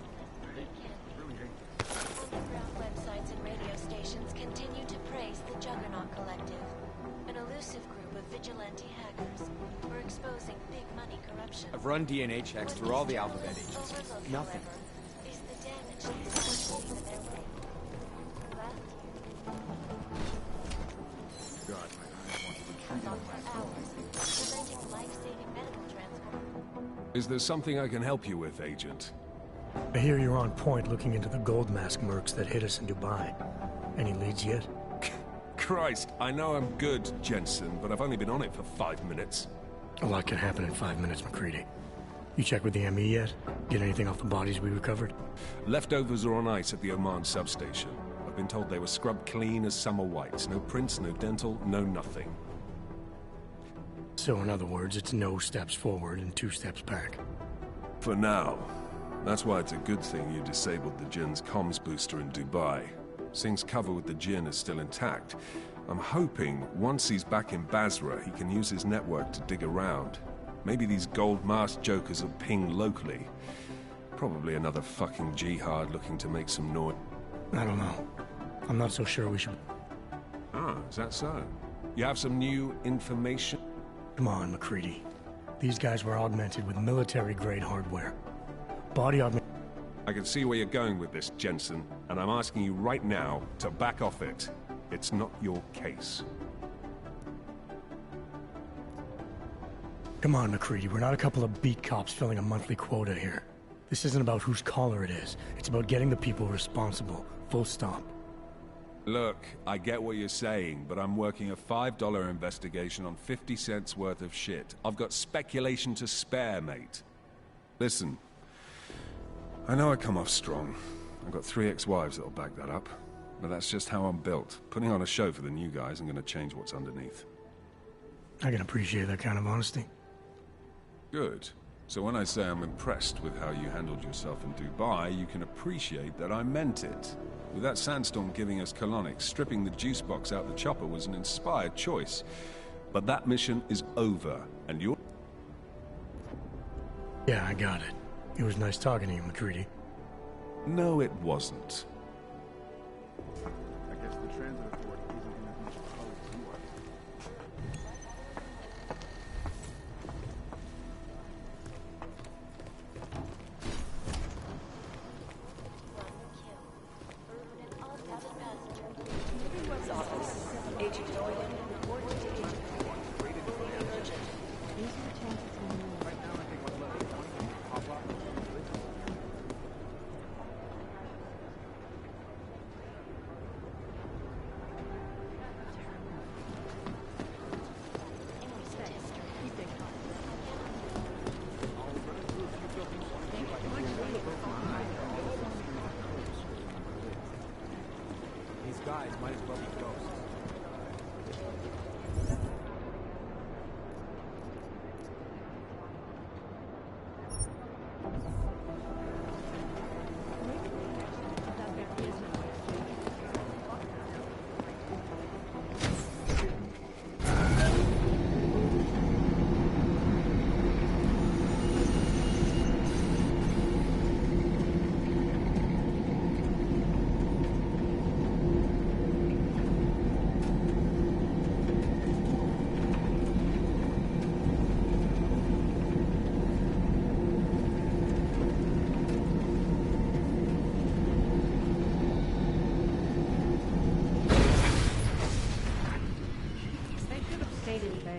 Speaker 17: Underground websites and radio stations continue to praise the Juggernaut Collective, an elusive group of vigilante hackers who are exposing big money corruption.
Speaker 6: I've run DNA checks through all the alphabet agencies.
Speaker 17: Overlooked,
Speaker 6: Nothing.
Speaker 17: however, is the damage they associate with their way.
Speaker 18: God, my eyes want to retreat
Speaker 17: Thought
Speaker 18: on my
Speaker 17: for hours, preventing life-saving medical transport.
Speaker 1: Is there something I can help you with, Agent?
Speaker 2: I hear you're on point looking into the gold mask mercs that hit us in Dubai. Any leads yet?
Speaker 1: Christ, I know I'm good, Jensen, but I've only been on it for 5 minutes.
Speaker 2: A lot can happen in 5 minutes, McCready. You check with the ME yet? Get anything off the bodies we recovered?
Speaker 1: Leftovers are on ice at the Oman substation. I've been told they were scrubbed clean as summer whites. No prints, no dental, no nothing.
Speaker 2: So in other words, it's no steps forward and 2 steps back.
Speaker 1: For now. That's why it's a good thing you disabled the Jinn's comms booster in Dubai. Singh's cover with the Jinn is still intact. I'm hoping once he's back in Basra, he can use his network to dig around. Maybe these gold mask jokers will ping locally. Probably another fucking jihad looking to make some noise.
Speaker 2: I don't know. I'm not so sure we should...
Speaker 1: Ah, is that so? You have some new information?
Speaker 2: Come on, McCready. These guys were augmented with military-grade hardware. Body augment...
Speaker 1: I can see where you're going with this, Jensen, and I'm asking you right now to back off it. It's not your case.
Speaker 2: Come on, McCready, we're not a couple of beat cops filling a monthly quota here. This isn't about whose collar it is. It's about getting the people responsible. Full stop.
Speaker 8: Look, I get what you're saying, but I'm working a $5 investigation on 50 cents worth of shit. I've got speculation to spare, mate. Listen, I know I come off strong. I've got 3 ex-wives that'll back that up. But that's just how I'm built. Putting on a show for the new guys and gonna change what's underneath.
Speaker 2: I can appreciate that kind of honesty.
Speaker 8: Good. So when I say I'm impressed with how you handled yourself in Dubai, you can appreciate that I meant it. With that sandstorm giving us colonics, stripping the juice box out the chopper was an inspired choice. But that mission is over, and you're...
Speaker 2: Yeah, I got it. It was nice talking to you, McCready.
Speaker 8: No, it wasn't.
Speaker 6: I guess the transit authority isn't in as much trouble as you are. These guys might as well be ghosts.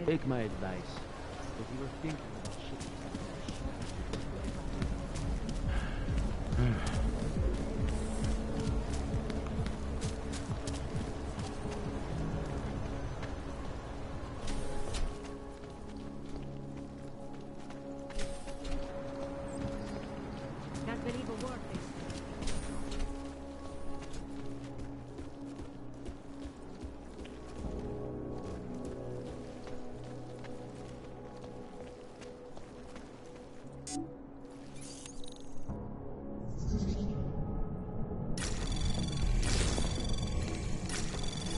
Speaker 5: Take my advice. If you were thinking about shit
Speaker 7: Can't believe a word they say.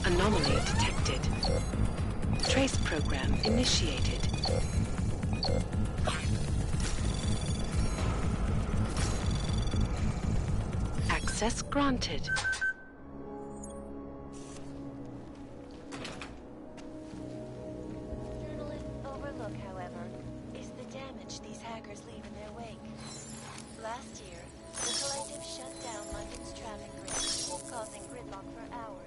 Speaker 9: Anomaly detected. Trace program initiated. Access granted.
Speaker 17: Journalists overlook, however, is the damage these hackers leave in their wake. Last year, the collective shut down London's traffic grid, causing gridlock for hours.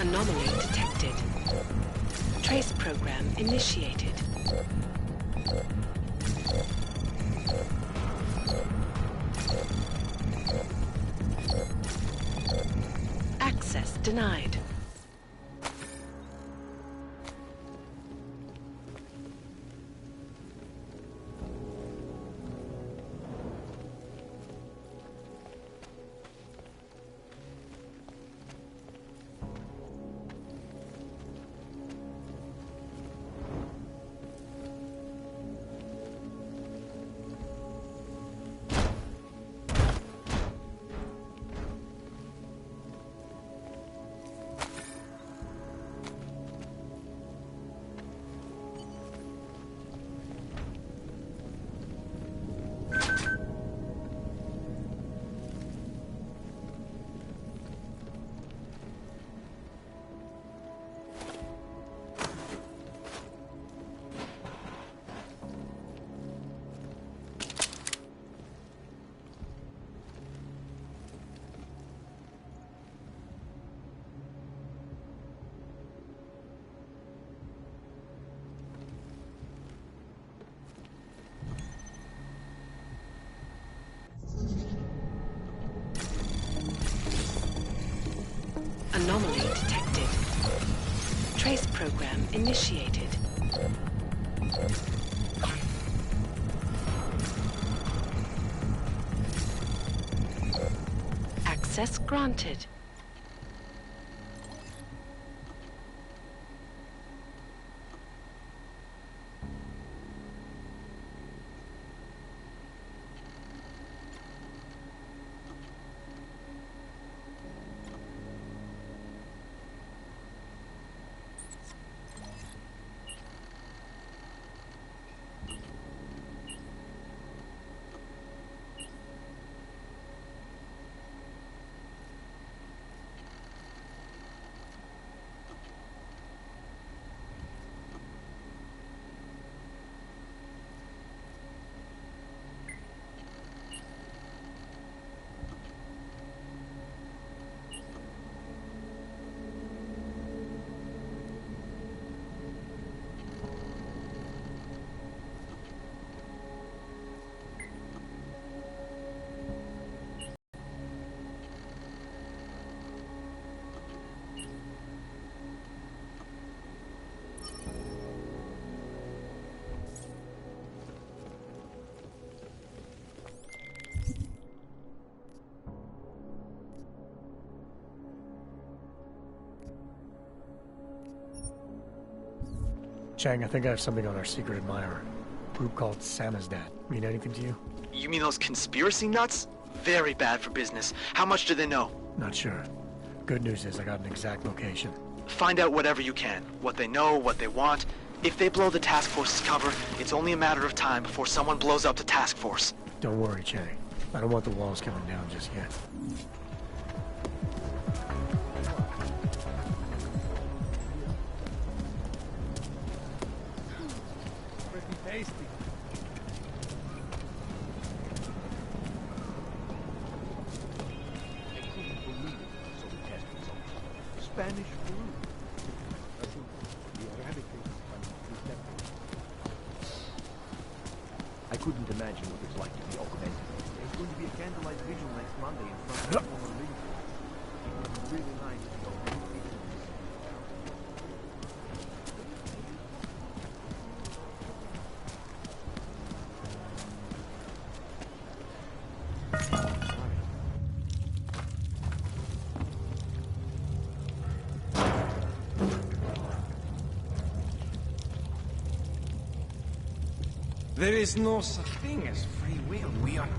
Speaker 9: Anomaly detected. Trace program initiated. Access denied. Anomaly detected. Trace program initiated. Access granted.
Speaker 2: Chang, I think I have something on our secret admirer. Group called Samizdat. Mean anything to you?
Speaker 23: You mean those conspiracy nuts? Very bad for business. How much do they know?
Speaker 2: Not sure. Good news is I got an exact location.
Speaker 23: Find out whatever you can. What they know, what they want. If they blow the task force's cover, it's only a matter of time before someone blows up the task force.
Speaker 2: Don't worry, Chang. I don't want the walls coming down just yet.
Speaker 6: Tasty.
Speaker 21: I couldn't believe it, so we tested some Spanish flu. The eradicated
Speaker 6: I couldn't imagine what it's like to be augmented. There's going to be a candlelight vigil next Monday in front of the former league. It was really nice to go.
Speaker 12: There is no such thing as free will. We are...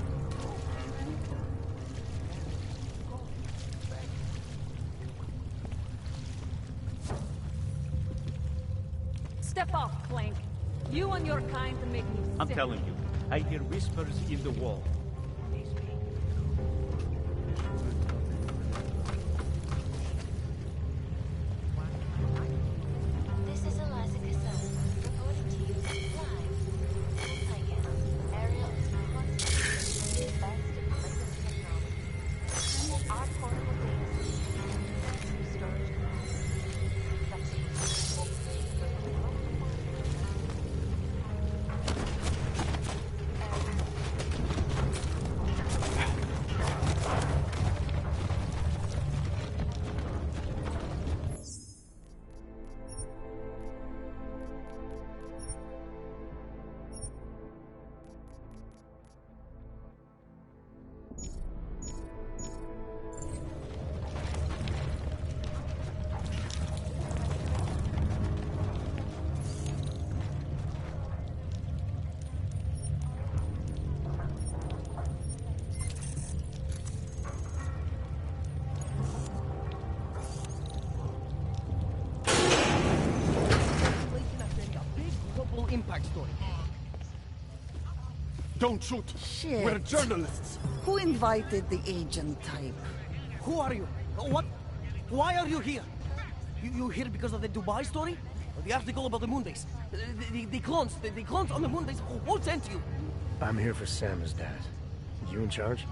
Speaker 19: Step off, Clank. You and your kind make me sick.
Speaker 21: I'm telling you, I hear whispers in the wall.
Speaker 17: This is Eliza Casella, reporting to you live. I guess Ariel is constantly the best equipment technology. Our portable data system and storage capacity.
Speaker 11: Impact story.
Speaker 10: Don't shoot!
Speaker 16: Shit.
Speaker 10: We're journalists!
Speaker 16: Who invited the agent type?
Speaker 11: Who are you? What? Why are you here? You here because of the Dubai story? The article about the moon base? The clones on the moon base? Who sent you?
Speaker 2: I'm here for Sam's dad. You in charge?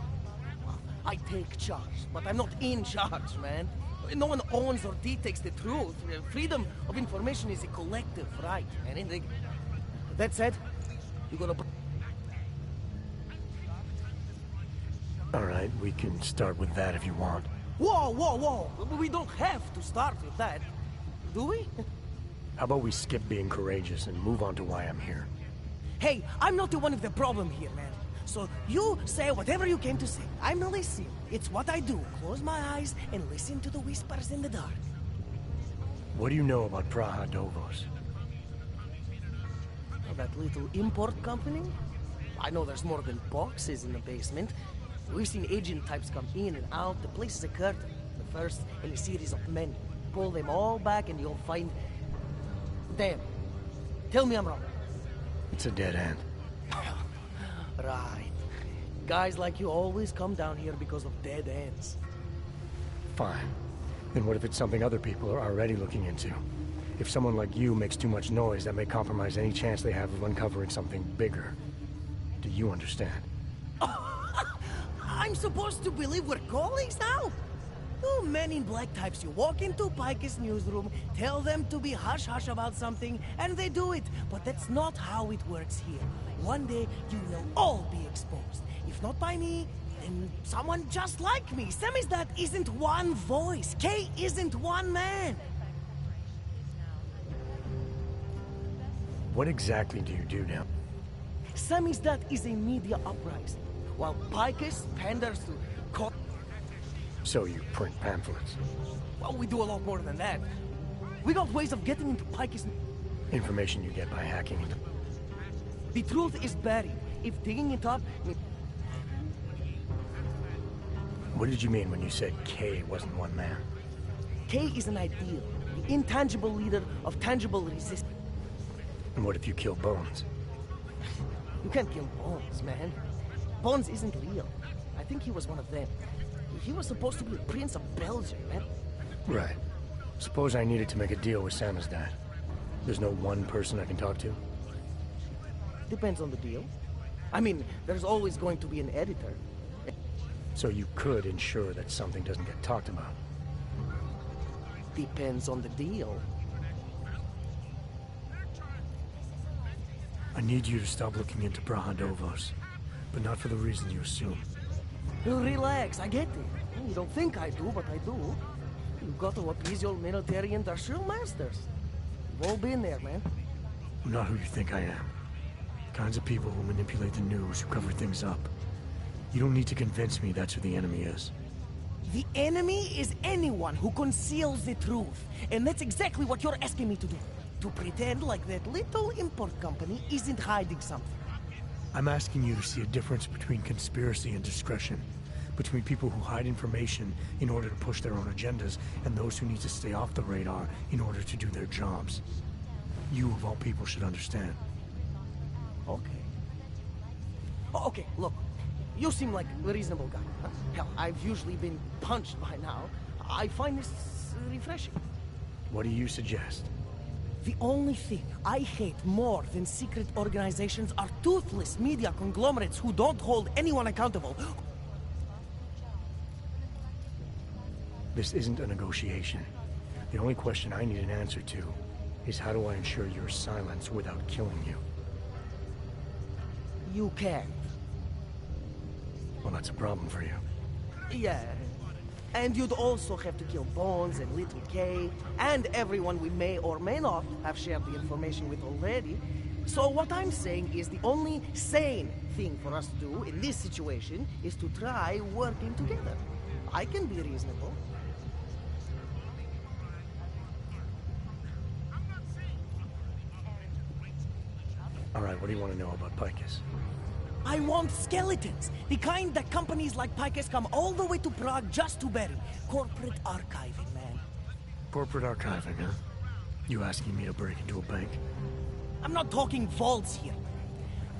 Speaker 11: I take charge, but I'm not in charge, man. No one owns or dictates the truth. Freedom of information is a collective right, man. That said, you're gonna...
Speaker 2: Alright, we can start with that if you want.
Speaker 11: Whoa, whoa, whoa! We don't have to start with that, do we?
Speaker 2: How about we skip being courageous and move on to why I'm here?
Speaker 11: Hey, I'm not the one with the problem here, man. So you say whatever you came to say. I'm listening. It's what I do. Close my eyes and listen to the whispers in the dark.
Speaker 2: What do you know about Praha Dovos?
Speaker 11: That little import company? I know there's more than boxes in the basement. We've seen agent types come in and out. The place is a curtain. The first in a series of many. Pull them all back and you'll find... Damn. Tell me I'm wrong.
Speaker 2: It's a dead end.
Speaker 11: Right. Guys like you always come down here because of dead ends.
Speaker 2: Fine. Then what if it's something other people are already looking into? If someone like you makes too much noise, that may compromise any chance they have of uncovering something bigger. Do you understand?
Speaker 11: I'm supposed to believe we're colleagues now? You men in black types, you walk into Pike's newsroom, tell them to be hush-hush about something, and they do it. But that's not how it works here. One day, you will all be exposed. If not by me, then someone just like me. Samizdat isn't one voice. K isn't one man.
Speaker 2: What exactly do you do now?
Speaker 11: Samizdat is a media uprising, while Picus panders to
Speaker 2: So you print pamphlets?
Speaker 11: Well, we do a lot more than that. We got ways of getting into Picus...
Speaker 2: Information you get by hacking into...
Speaker 11: The truth is buried. If digging it up...
Speaker 2: What did you mean when you said K wasn't one man?
Speaker 11: K is an ideal, the intangible leader of tangible resistance.
Speaker 2: And what if you kill Bones?
Speaker 11: You can't kill Bones, man. Bones isn't real. I think he was one of them. He was supposed to be the Prince of Belgium, man.
Speaker 2: Right. Suppose I needed to make a deal with Samizdat. There's no one person I can talk to?
Speaker 11: Depends on the deal. I mean, there's always going to be an editor.
Speaker 2: So you could ensure that something doesn't get talked about?
Speaker 11: Depends on the deal.
Speaker 2: I need you to stop looking into Praha Dovos, but not for the reason you assume.
Speaker 11: Relax, I get it. You don't think I do, but I do. You've got to appease your military industrial masters. We've all been there, man.
Speaker 2: I'm not who you think I am. The kinds of people who manipulate the news, who cover things up. You don't need to convince me that's who the enemy is.
Speaker 11: The enemy is anyone who conceals the truth. And that's exactly what you're asking me to do. To pretend like that little import company isn't hiding something.
Speaker 2: I'm asking you to see a difference between conspiracy and discretion. Between people who hide information in order to push their own agendas, and those who need to stay off the radar in order to do their jobs. You, of all people, should understand.
Speaker 11: Okay. Okay, look. You seem like a reasonable guy. Huh? Hell, I've usually been punched by now. I find this refreshing.
Speaker 2: What do you suggest?
Speaker 11: The only thing I hate more than secret organizations are toothless media conglomerates who don't hold anyone accountable.
Speaker 2: This isn't a negotiation. The only question I need an answer to is how do I ensure your silence without killing you?
Speaker 11: You can't.
Speaker 2: Well, that's a problem for you.
Speaker 11: Yeah. And you'd also have to kill Bones and Little K, and everyone we may or may not have shared the information with already. So what I'm saying is the only sane thing for us to do in this situation is to try working together. I can be reasonable.
Speaker 2: All right, what do you want to know about Picus?
Speaker 11: I want skeletons. The kind that companies like Picus come all the way to Prague just to bury. Corporate archiving, man.
Speaker 2: Corporate archiving, huh? You asking me to break into a bank?
Speaker 11: I'm not talking vaults here.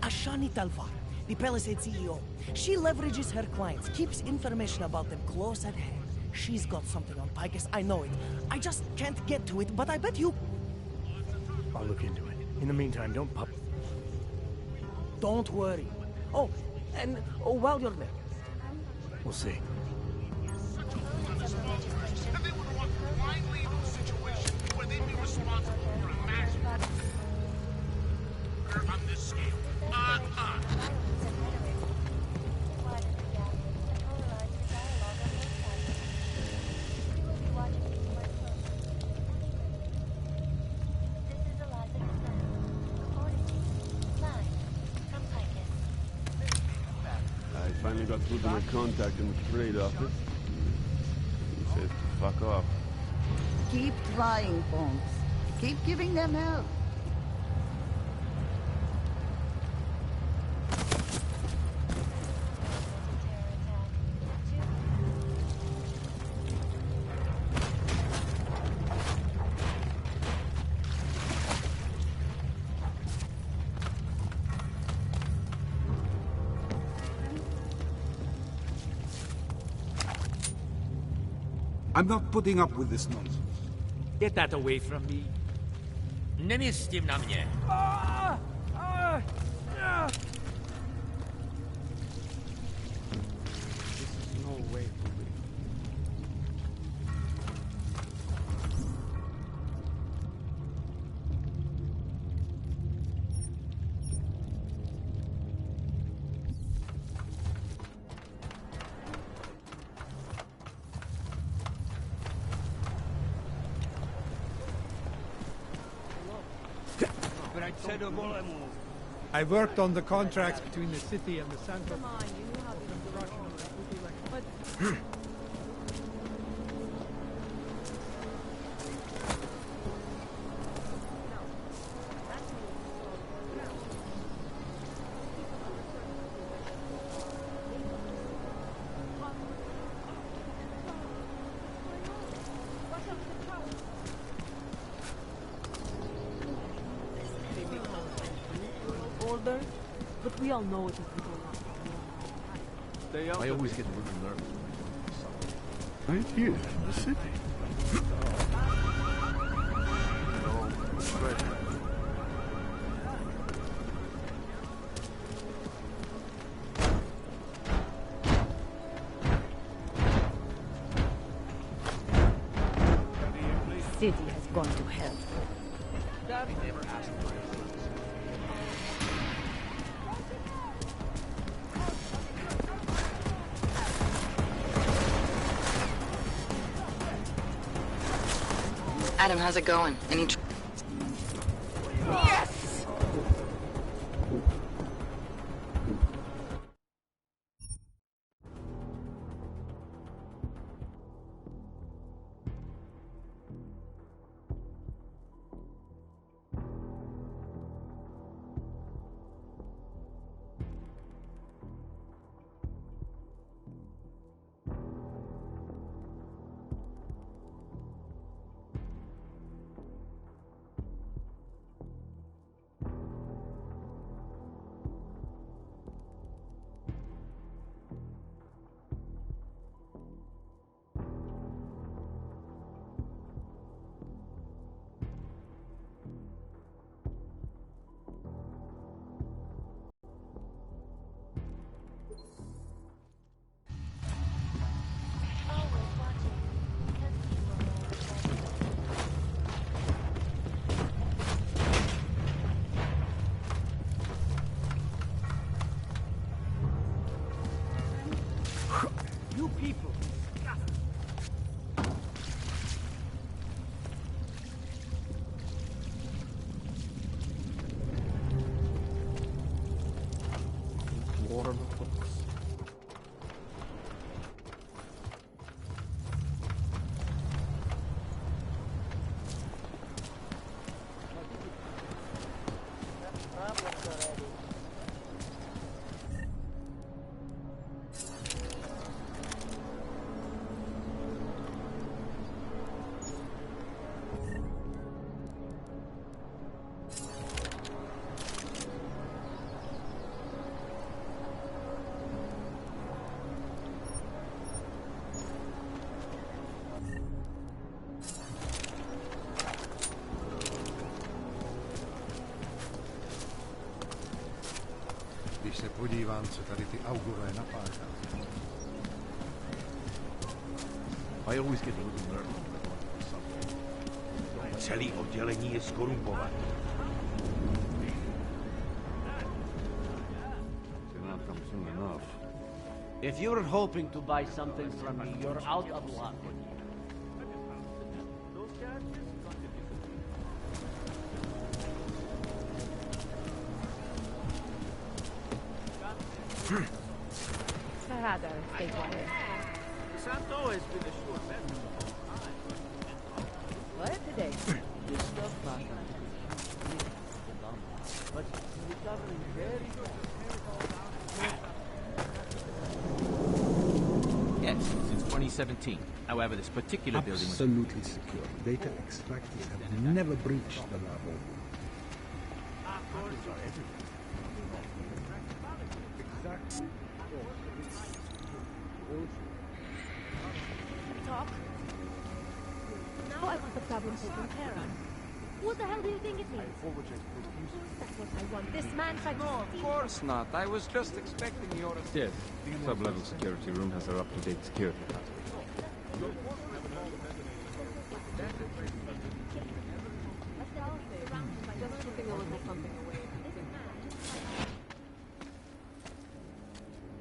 Speaker 11: Ashani Talvar, the Palisade CEO. She leverages her clients, keeps information about them close at hand. She's got something on Picus, I know it. I just can't get to it, but I bet you...
Speaker 2: I'll look into it. In the meantime, don't pop...
Speaker 11: Don't worry. Oh, and while you're there...
Speaker 2: We'll see.
Speaker 21: On this scale.
Speaker 14: I finally got through to my contact in the trade office. He says to fuck off.
Speaker 16: Keep trying, Bones. Keep giving them help.
Speaker 12: I'm not putting up with this nonsense.
Speaker 21: Get that away from me. Nie z tym na mnie.
Speaker 6: No way for me.
Speaker 3: I worked on the contracts between the city and the center.
Speaker 19: Come on, you knew how this construction would be like. But older, but we all know it if we go on.
Speaker 6: I always get really nervous.
Speaker 14: Right here in the city.
Speaker 7: City has gone to hell.
Speaker 6: We never asked for it.
Speaker 13: Adam, how's it going? Any
Speaker 7: Yes!
Speaker 11: You people.
Speaker 3: Podívám se, tady ty augurové napáčky.
Speaker 6: I always get a little nervous when I go into something.
Speaker 21: Celý oddělení je skorumpované.
Speaker 6: Cannot come soon enough.
Speaker 5: If you're hoping to buy something from me, you're out of luck.
Speaker 4: Sarado, stay quiet.
Speaker 6: Santo has been a sure bet.
Speaker 4: What today?
Speaker 5: This stuff not but recovering very
Speaker 10: Yes, since 2017. However, this particular building was
Speaker 3: Absolutely secure. Data extractors have never breached the labo.
Speaker 4: Talk. Now I want the problem taken care of. What the hell do you think it is? That's what I want. This man tried to
Speaker 12: Of course not. I was just expecting your...
Speaker 20: Yes. Sub-level security room has our up-to-date security password.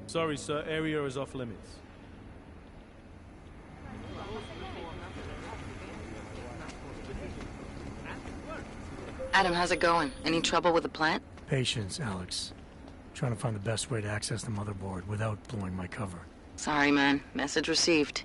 Speaker 24: Sorry, sir. Area is off limits.
Speaker 13: Adam, how's it going? Any trouble with the plant?
Speaker 2: Patience, Alex. Trying to find the best way to access the motherboard without blowing my cover.
Speaker 13: Sorry, man. Message received.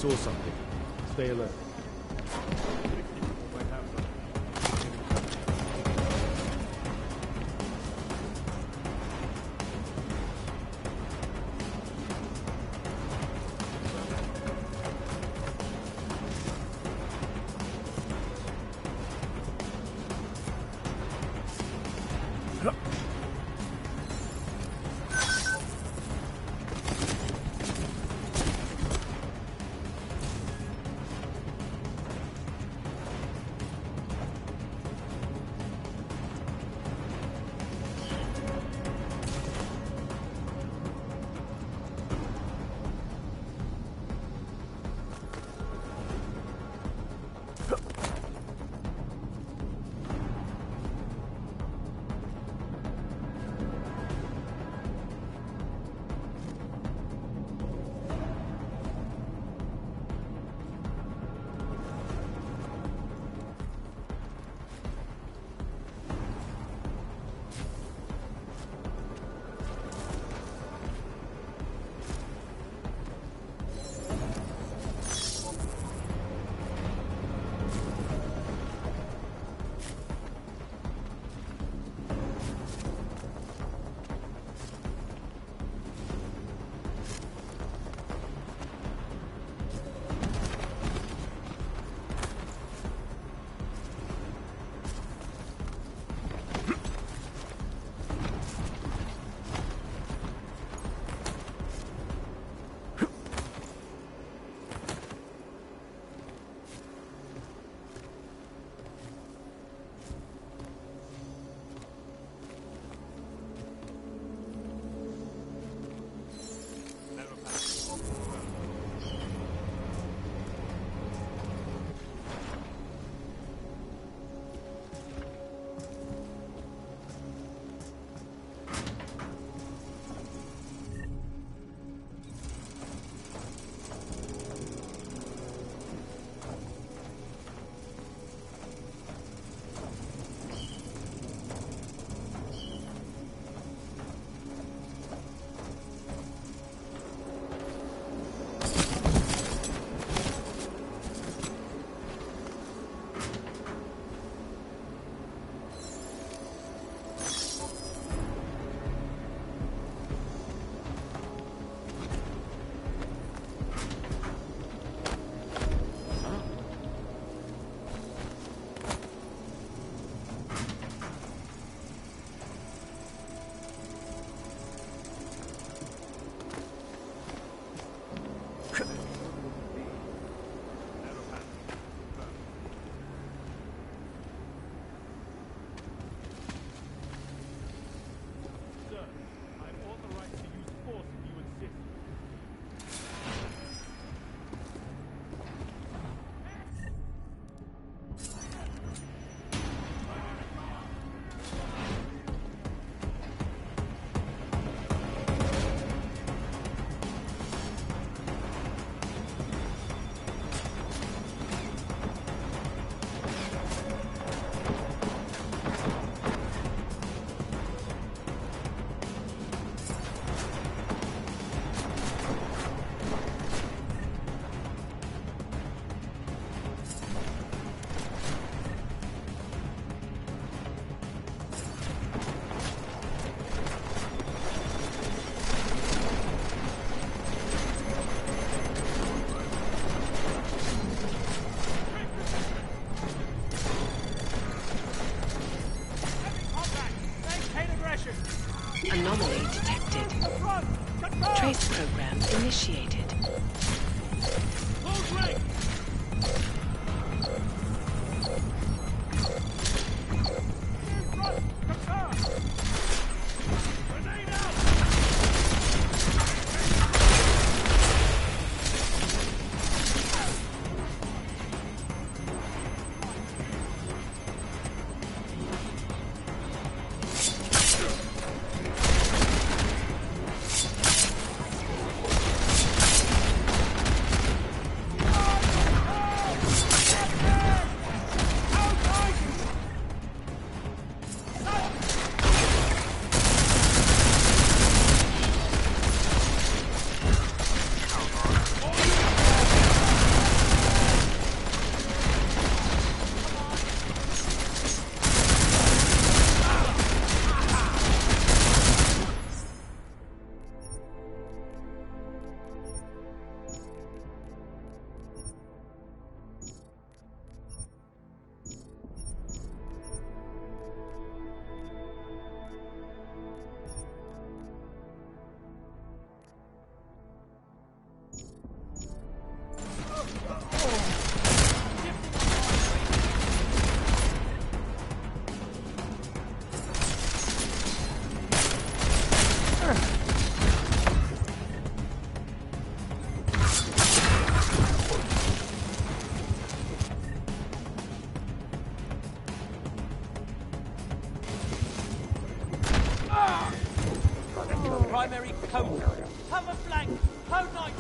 Speaker 6: Saw something. Stay alert.
Speaker 9: Trace program initiated.
Speaker 14: Close rank!
Speaker 10: Primary code. Cover flank. Code 90.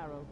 Speaker 11: Carol.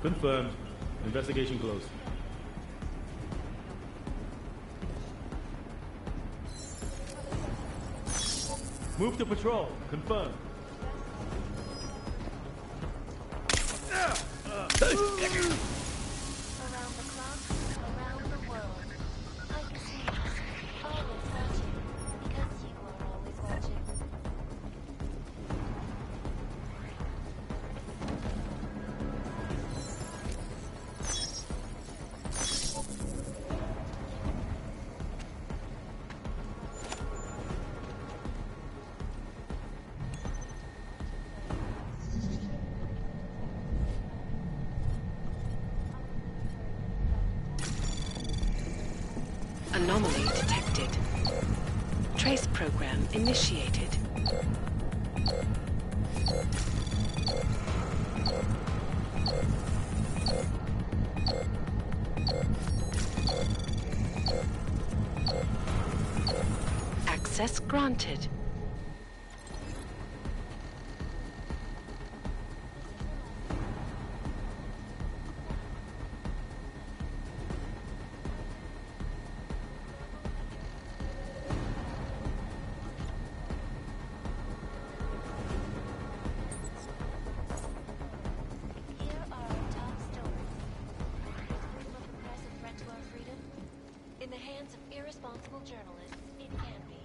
Speaker 24: Confirmed. Investigation closed. Move to patrol. Confirmed.
Speaker 17: Around the clock, around the world. Picus News, always searching, because you are always watching.
Speaker 9: Anomaly detected. Trace program initiated. Access granted.
Speaker 17: Here are our top stories. Is proof of the press a threat to our freedom? In the hands of responsible journalists, it can be.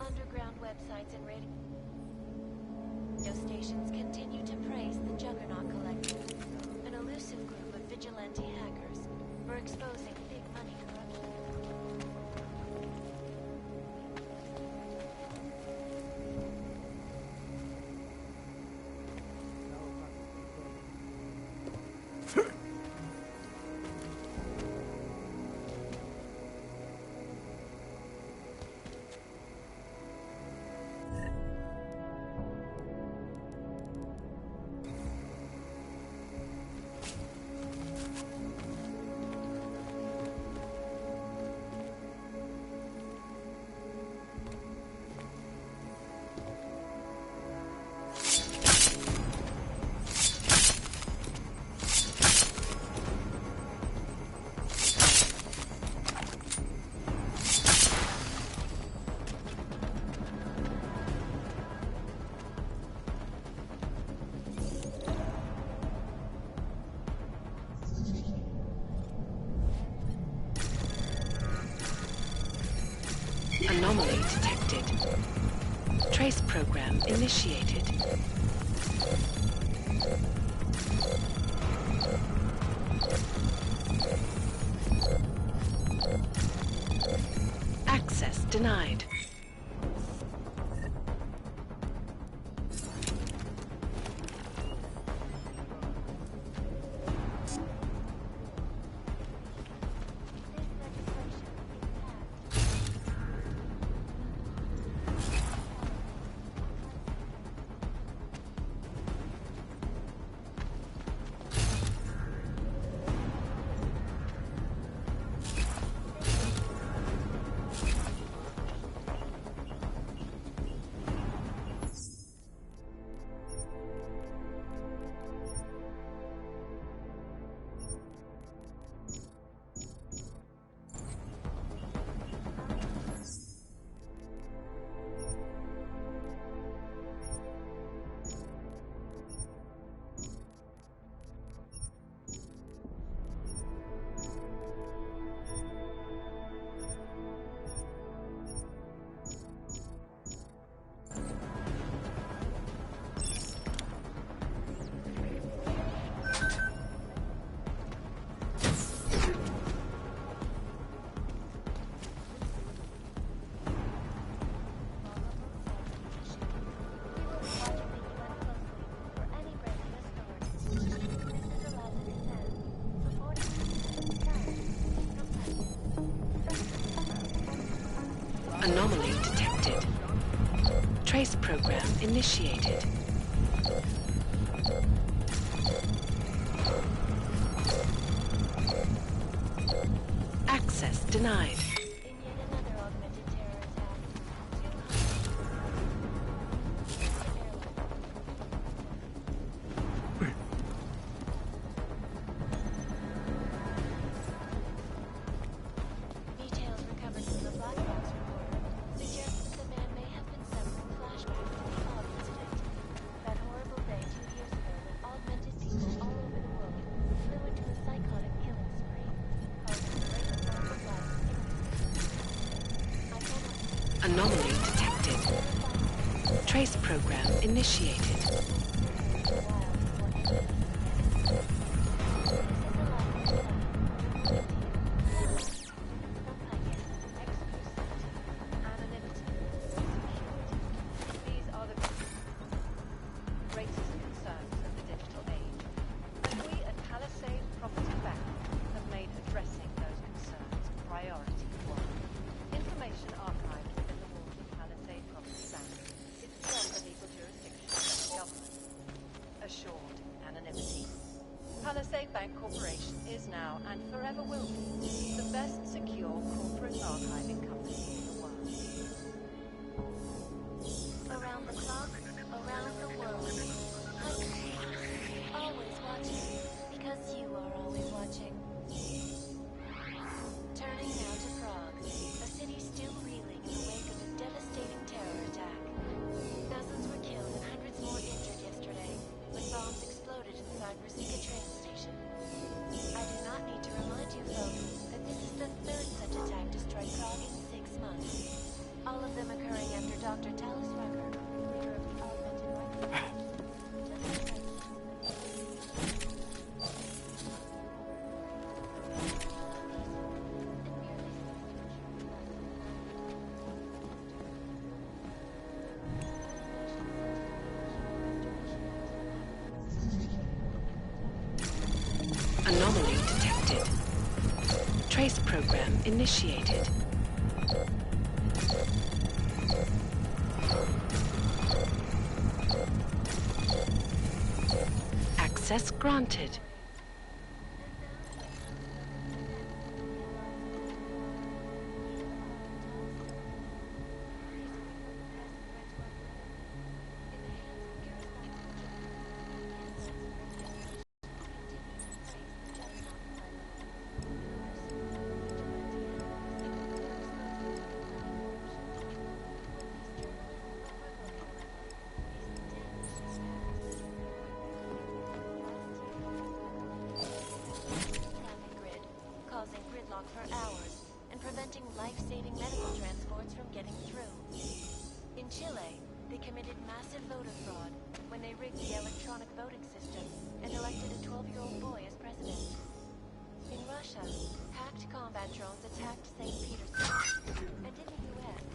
Speaker 17: Underground websites and radio stations continue to praise the Juggernaut Collective, an elusive group of vigilante hackers for exposing big money corruption.
Speaker 9: Anomaly detected. Trace program initiated. Access denied. Anomaly detected. Trace program initiated. Access denied. Anomaly detected. Trace program initiated.
Speaker 1: Bank Corporation is now and forever will be the best secure corporate archiving company in the world.
Speaker 17: Around the clock, around the world. Always watching, because you are always watching. Turning now to Prague, a city still reeling in the wake of a devastating terror attack. Dozens were killed and hundreds more injured yesterday when bombs exploded inside Rosika train station. I do not need to remind you folks that this is the third
Speaker 9: Anomaly detected. Trace program initiated. Access granted.
Speaker 17: Causing gridlock for hours and preventing life-saving medical transports from getting through. In Chile, they committed massive voter fraud when they rigged the electronic voting system and elected a 12-year-old boy as president. In Russia, hacked combat drones attacked St. Petersburg. And in the US,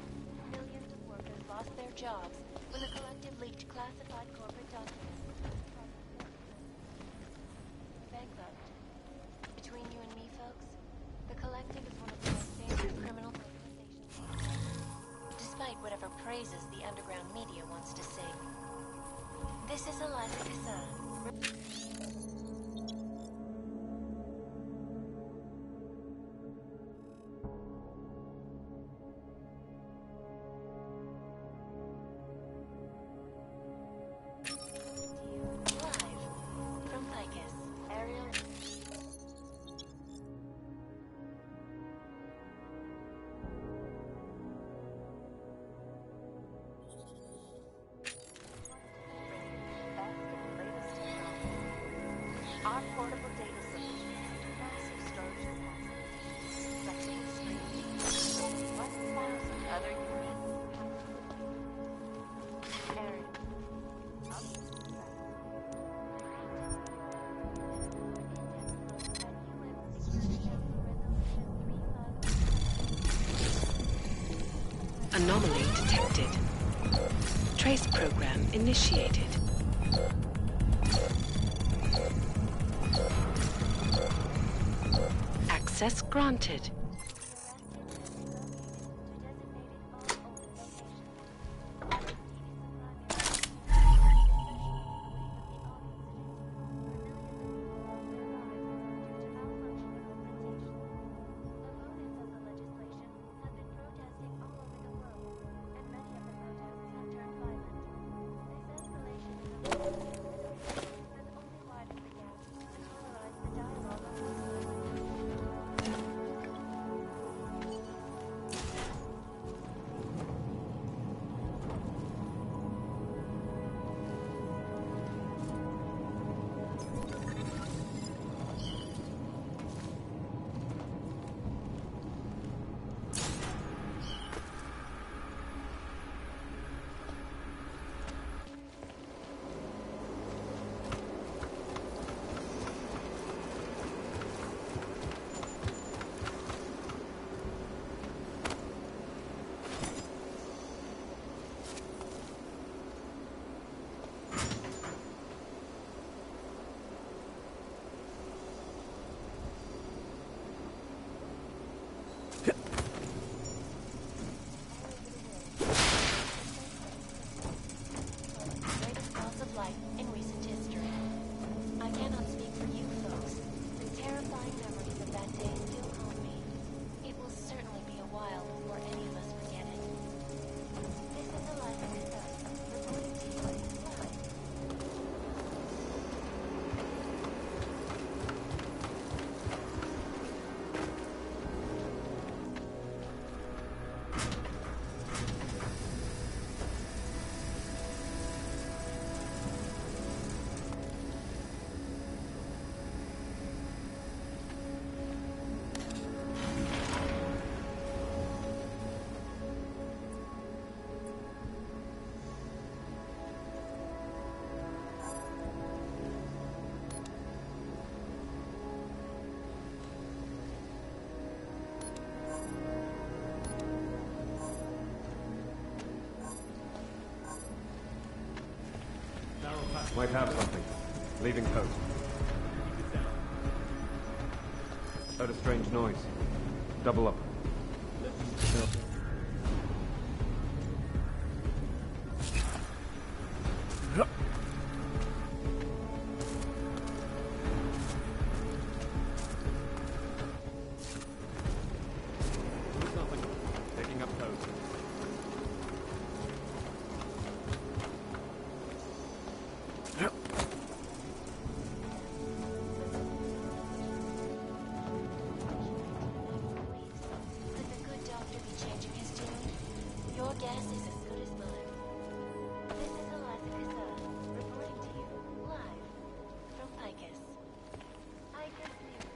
Speaker 17: millions of workers lost their jobs when the collective leaked classified corporate documents. Bankrupt. Between you and me, folks, the Collective is one of the most dangerous criminal organizations on Earth, despite whatever praises the underground media wants to sing. This is Eliza Cassan. Live from Picus. Ariel. Our portable data solutions do massive storage capacities, flexible screens, 1,000 other unique areas.
Speaker 9: Anomaly detected. Trace program initiated. Access granted.
Speaker 17: Greatest loss of life in recent history. I cannot speak for you folks, but terrifying memories of that day still haunt me. It will certainly be a while before any of us forget it. This is Eliza Cassan, reporting to you live.
Speaker 20: Might have something. Leaving post. Heard a strange noise. Double up. Taking up post.
Speaker 17: Could the good doctor be changing his tune? Your guess is as good as mine. This is Eliza Casella, reporting to you, live, from Picus. Picus News.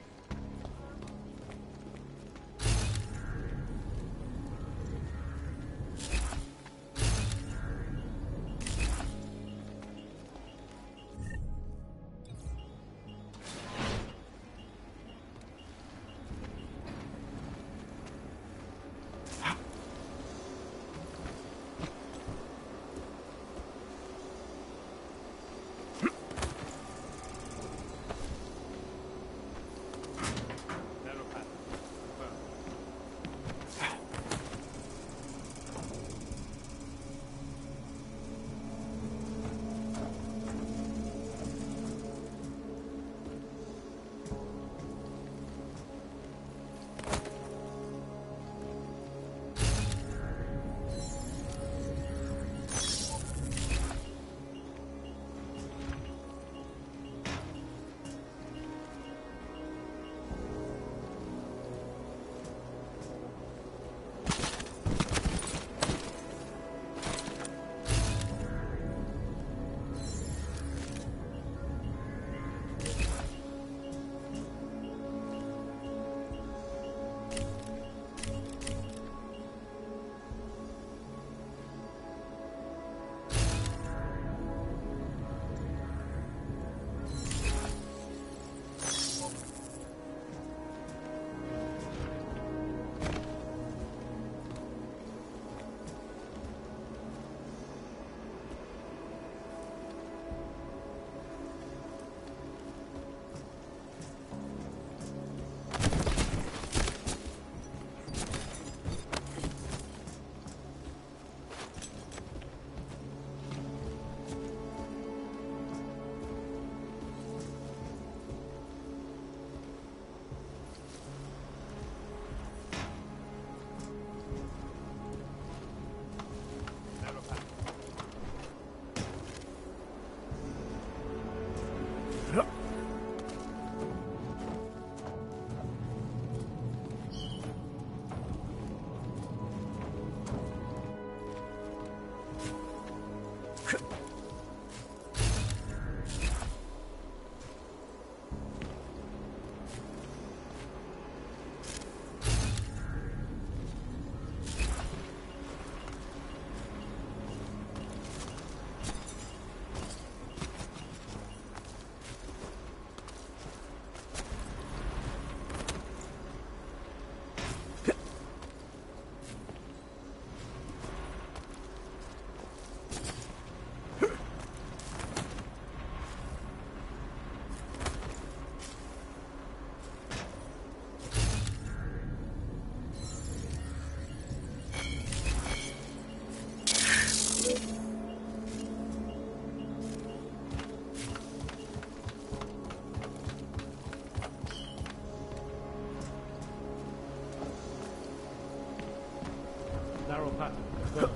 Speaker 24: Narrow path. Go.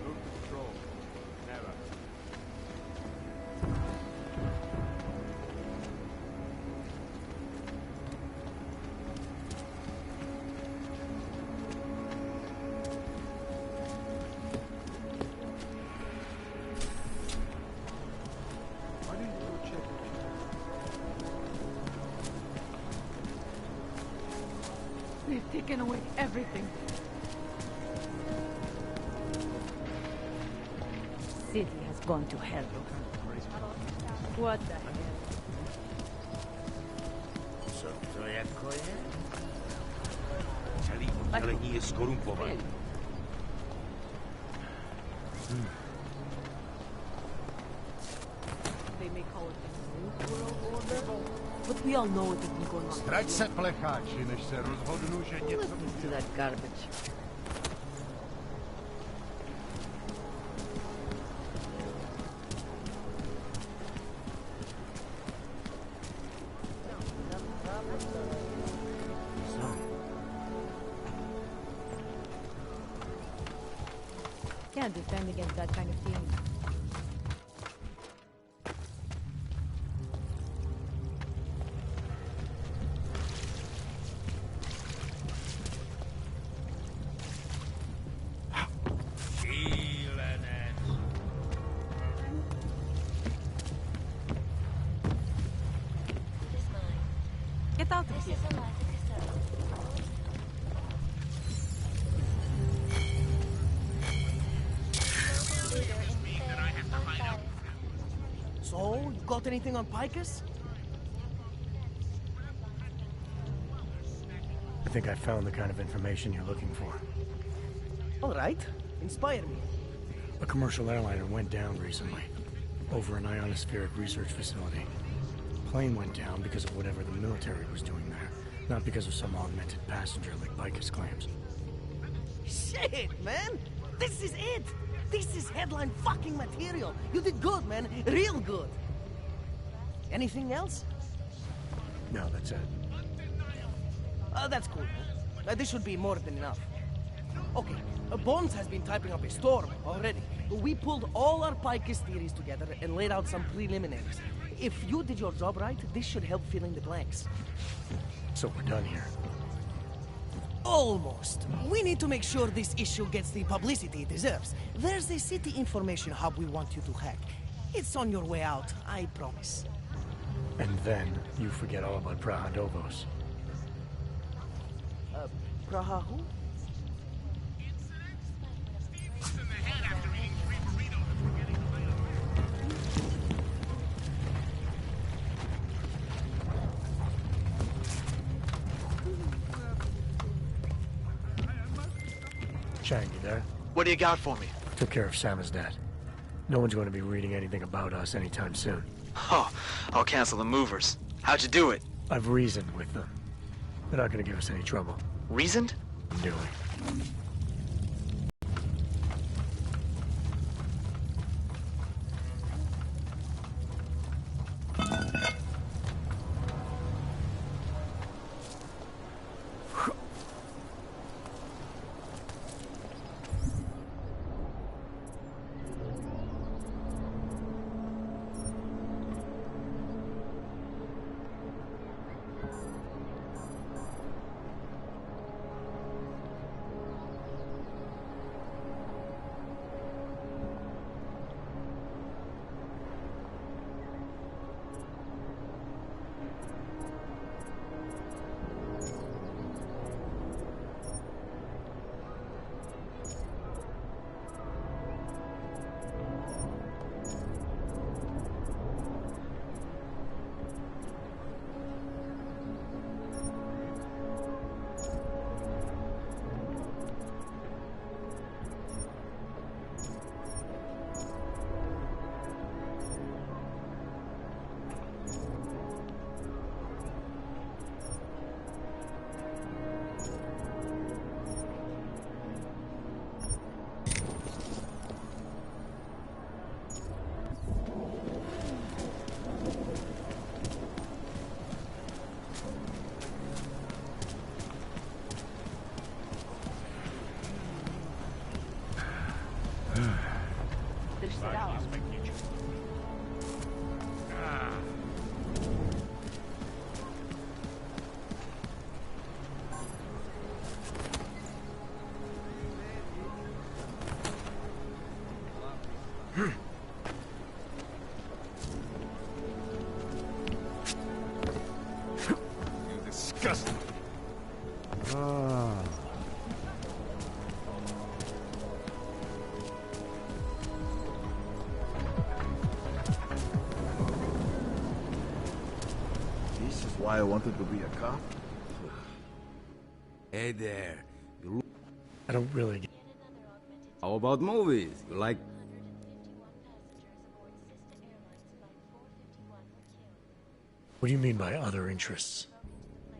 Speaker 20: Move to patrol. Narrow.
Speaker 3: Why didn't you go check it?
Speaker 19: They've taken away everything.
Speaker 7: City has gone to hell. What the hell?
Speaker 21: Co to jako je? Celý oddělení je skorumpované.
Speaker 11: They may call it the New World Order, but we all know it has been going on.
Speaker 8: Strať se plecháči, než se rozhodnu, že něco...
Speaker 7: Listen to that garbage.
Speaker 4: Can't defend against that kind of team.
Speaker 19: Get out of
Speaker 17: This
Speaker 19: here.
Speaker 17: is Eliza
Speaker 11: So, you got anything on Picus?
Speaker 2: I think I found the kind of information you're looking for.
Speaker 11: All right. Inspire me.
Speaker 2: A commercial airliner went down recently, over an ionospheric research facility. Plane went down because of whatever the military was doing there, not because of some augmented passenger like Bicus claims.
Speaker 11: Shit, man! This is it! This is headline fucking material! You did good, man. Real good. Anything else?
Speaker 2: No, that's it.
Speaker 11: That's cool, man. This should be more than enough. Okay, Bones has been typing up a storm already. We pulled all our Picus theories together and laid out some preliminaries. If you did your job right, this should help fill in the blanks.
Speaker 2: So we're done here.
Speaker 11: Almost. We need to make sure this issue gets the publicity it deserves. There's a city information hub we want you to hack. It's on your way out, I promise.
Speaker 2: And then you forget all about Praha Novos.
Speaker 11: Praha who?
Speaker 2: Chang, you there?
Speaker 23: What do you got for me?
Speaker 2: Took care of Samizdat. No one's going to be reading anything about us anytime soon.
Speaker 23: Oh, I'll cancel the movers. How'd you do it?
Speaker 2: I've reasoned with them. They're not going to give us any trouble.
Speaker 23: Reasoned?
Speaker 2: I'm doing.
Speaker 8: Disgusting.
Speaker 6: This is why I wanted to be a cop.
Speaker 12: Hey there.
Speaker 2: I don't really get...
Speaker 20: How about movies? You like
Speaker 2: What do you mean by other interests?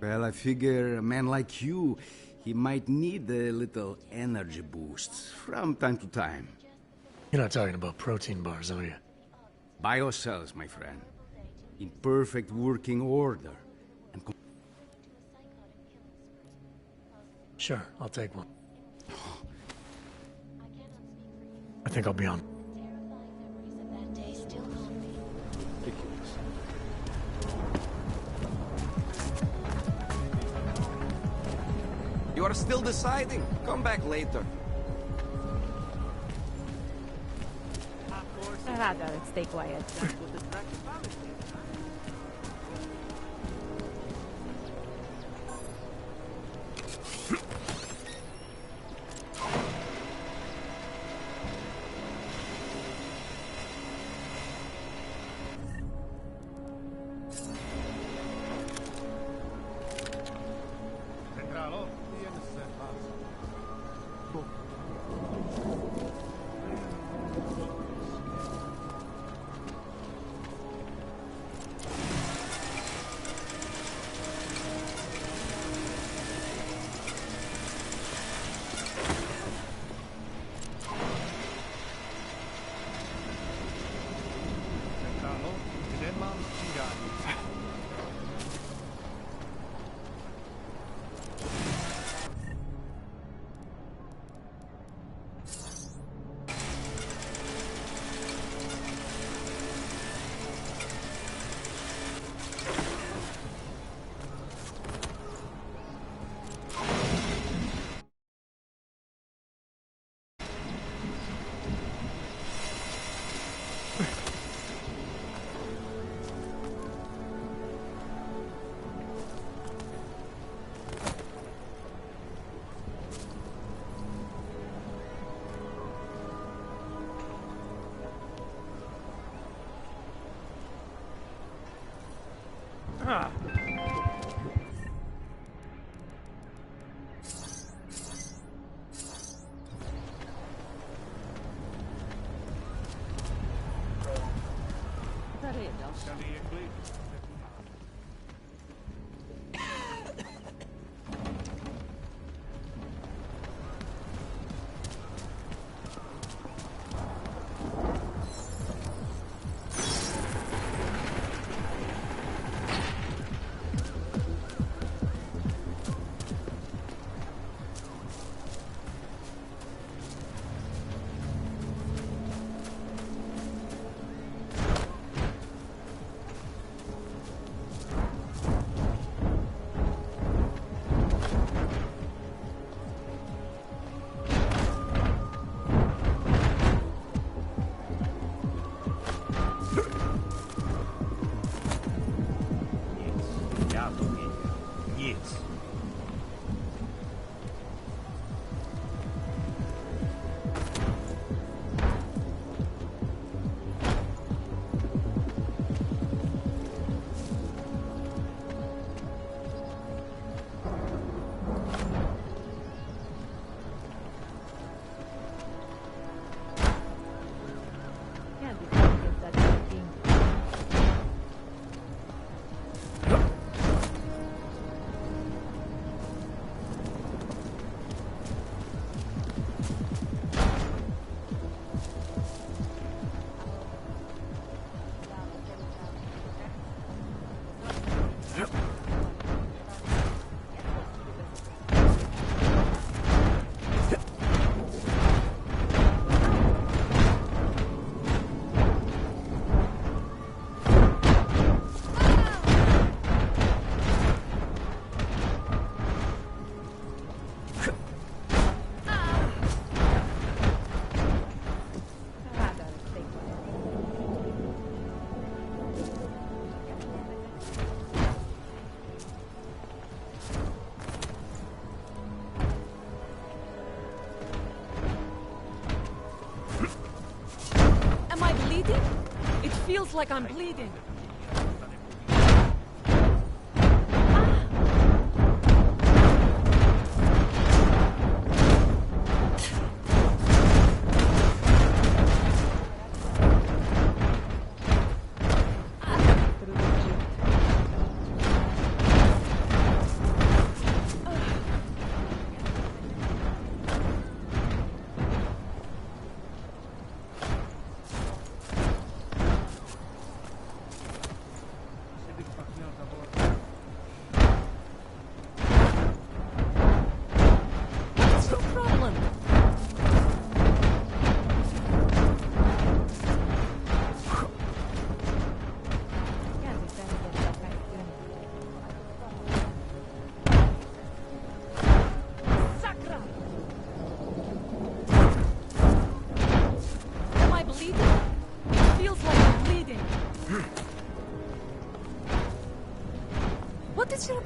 Speaker 12: Well, I figure a man like you, he might need a little energy boost from time to time.
Speaker 2: You're not talking about protein bars, are you?
Speaker 12: Biocells, my friend. In perfect working order. And
Speaker 2: Sure, I'll take one. I think I'll be on.
Speaker 12: You are still deciding? Come back later.
Speaker 4: Rather, stay quiet.
Speaker 8: Centralo, INS vás. Centralo, kde mám střídání?
Speaker 19: Feels like I'm bleeding.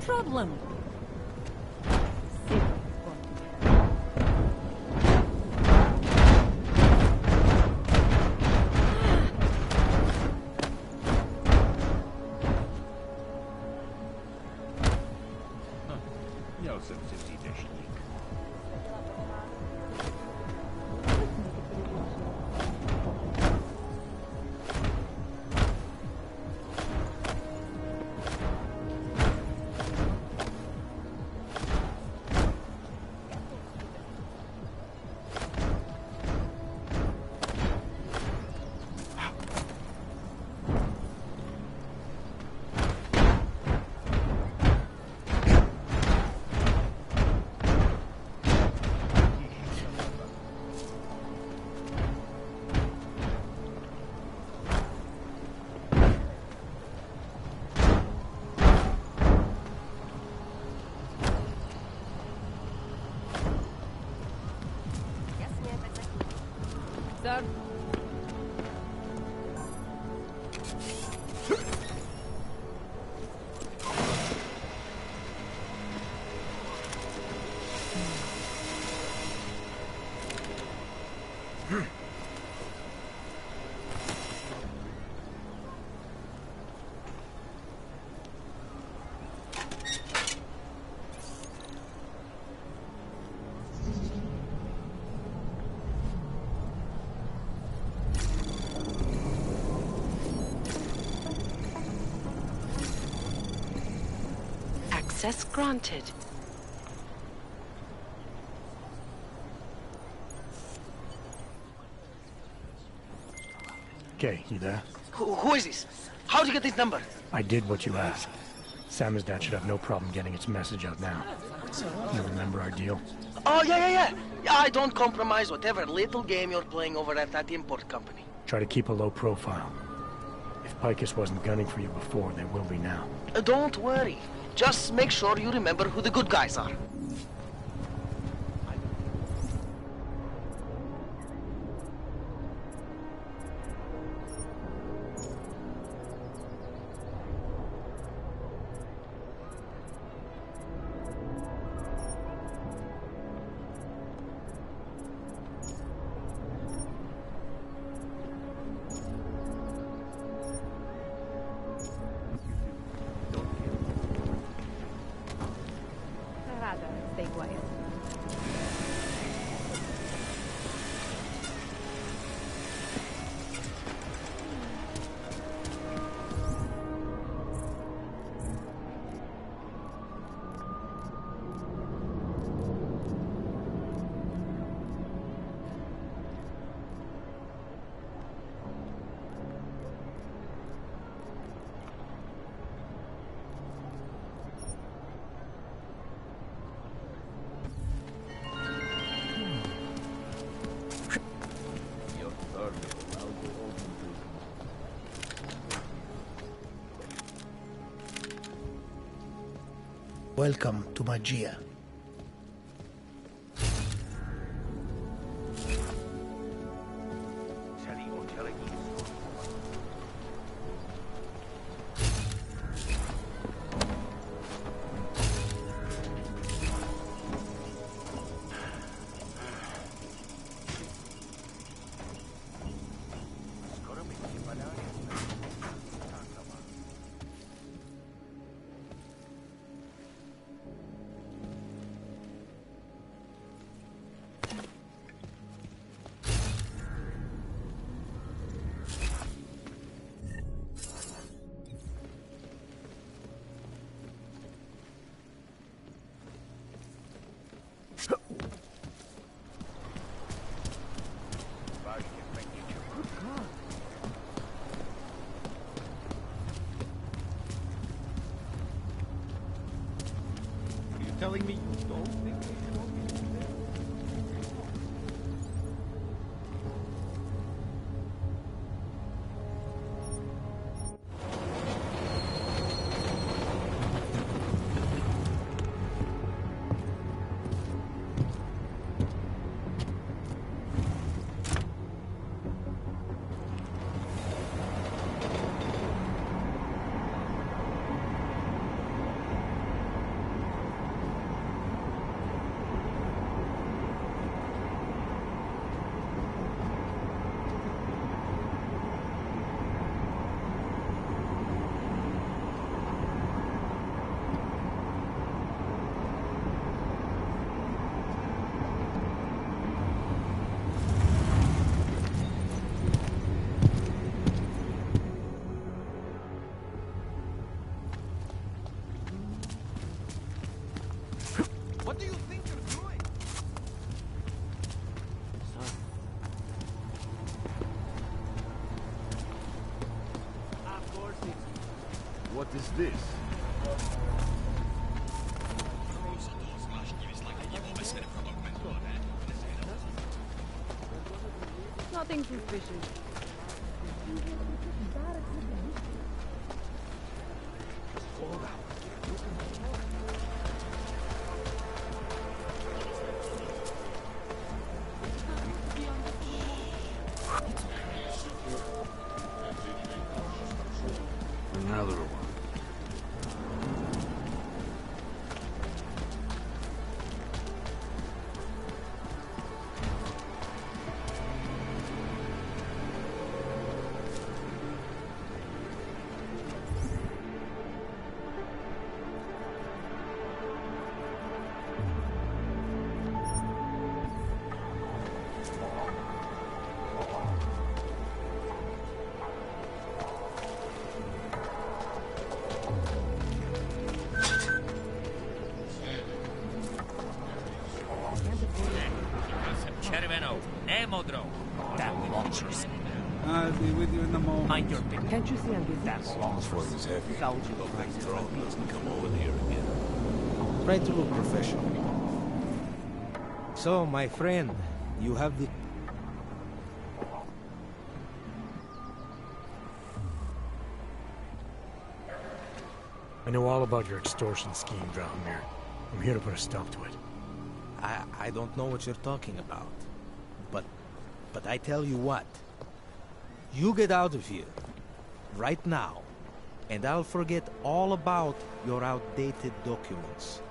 Speaker 19: problem?
Speaker 21: Miał serce widocznik.
Speaker 19: Sir?
Speaker 9: Access granted.
Speaker 2: Okay, you there?
Speaker 11: Who is this? How'd you get this number?
Speaker 2: I did what you asked. Samizdat should have no problem getting its message out now. You remember our deal?
Speaker 11: Oh, yeah. Yeah, I don't compromise whatever little game you're playing over at that import company.
Speaker 2: Try to keep a low profile. If Picus wasn't gunning for you before, they will be now.
Speaker 11: Don't worry. Just make sure you remember who the good guys are.
Speaker 4: Rather stay quiet.
Speaker 3: Welcome to Magia.
Speaker 6: Telling me you don't think they should all be there? is this?
Speaker 19: Nothing suspicious.
Speaker 14: Another one.
Speaker 12: I'll be with you in the moment.
Speaker 10: Mind your business.
Speaker 7: Can't you see I'm busy?
Speaker 21: This one is heavy.
Speaker 14: Hope that drone doesn't come over here again.
Speaker 3: Try to look professional. So, my friend, you have the...
Speaker 2: I know all about your extortion scheme, Drahomir. I'm here to put a stop to it.
Speaker 3: I don't know what you're talking about. But I tell you what. You get out of here. Right now. And I'll forget all about your outdated documents.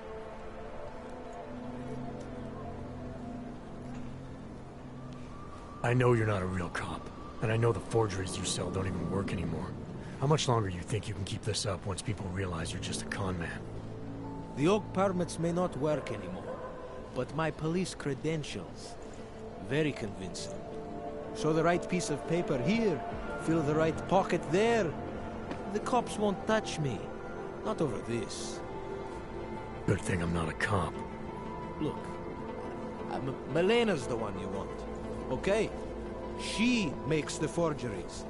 Speaker 2: I know you're not a real cop. And I know the forgeries you sell don't even work anymore. How much longer do you think you can keep this up once people realize you're just a con man?
Speaker 3: The oak permits may not work anymore. But my police credentials, very convincing. Show the right piece of paper here, fill the right pocket there. The cops won't touch me. Not over this.
Speaker 2: Good thing I'm not a cop.
Speaker 3: Look, Melena's the one you want, okay? She makes the forgeries.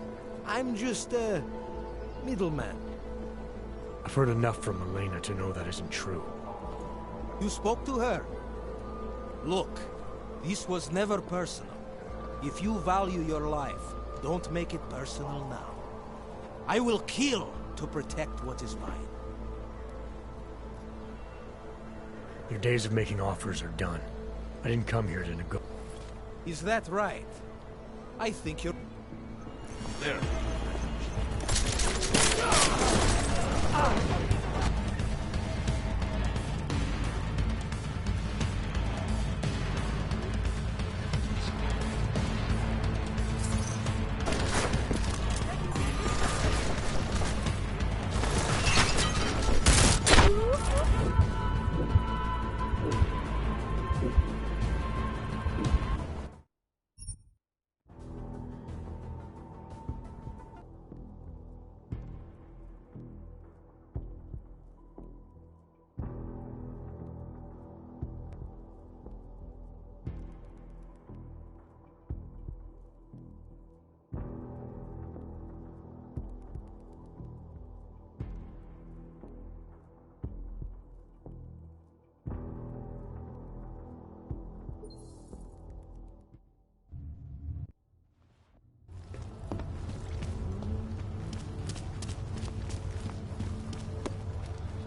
Speaker 3: I'm just a middleman.
Speaker 2: I've heard enough from Elena to know that isn't true.
Speaker 3: You spoke to her? Look, this was never personal. If you value your life, don't make it personal now. I will kill to protect what is mine.
Speaker 2: Your days of making offers are done. I didn't come here to negotiate.
Speaker 3: Is that right? I think you're...
Speaker 14: There.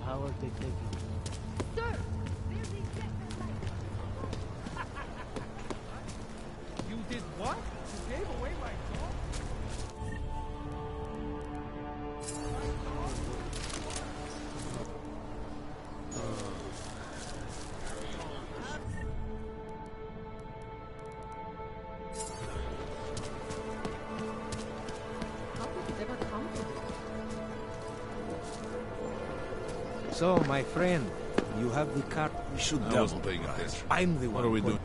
Speaker 5: How are they taking it?
Speaker 4: Sir!
Speaker 8: You did what? You gave away my dog?
Speaker 4: How could it ever come to this?
Speaker 3: So, my friend, you have the car...
Speaker 14: You should
Speaker 21: I wasn't paying attention.
Speaker 3: I'm the one.
Speaker 21: What are we doing?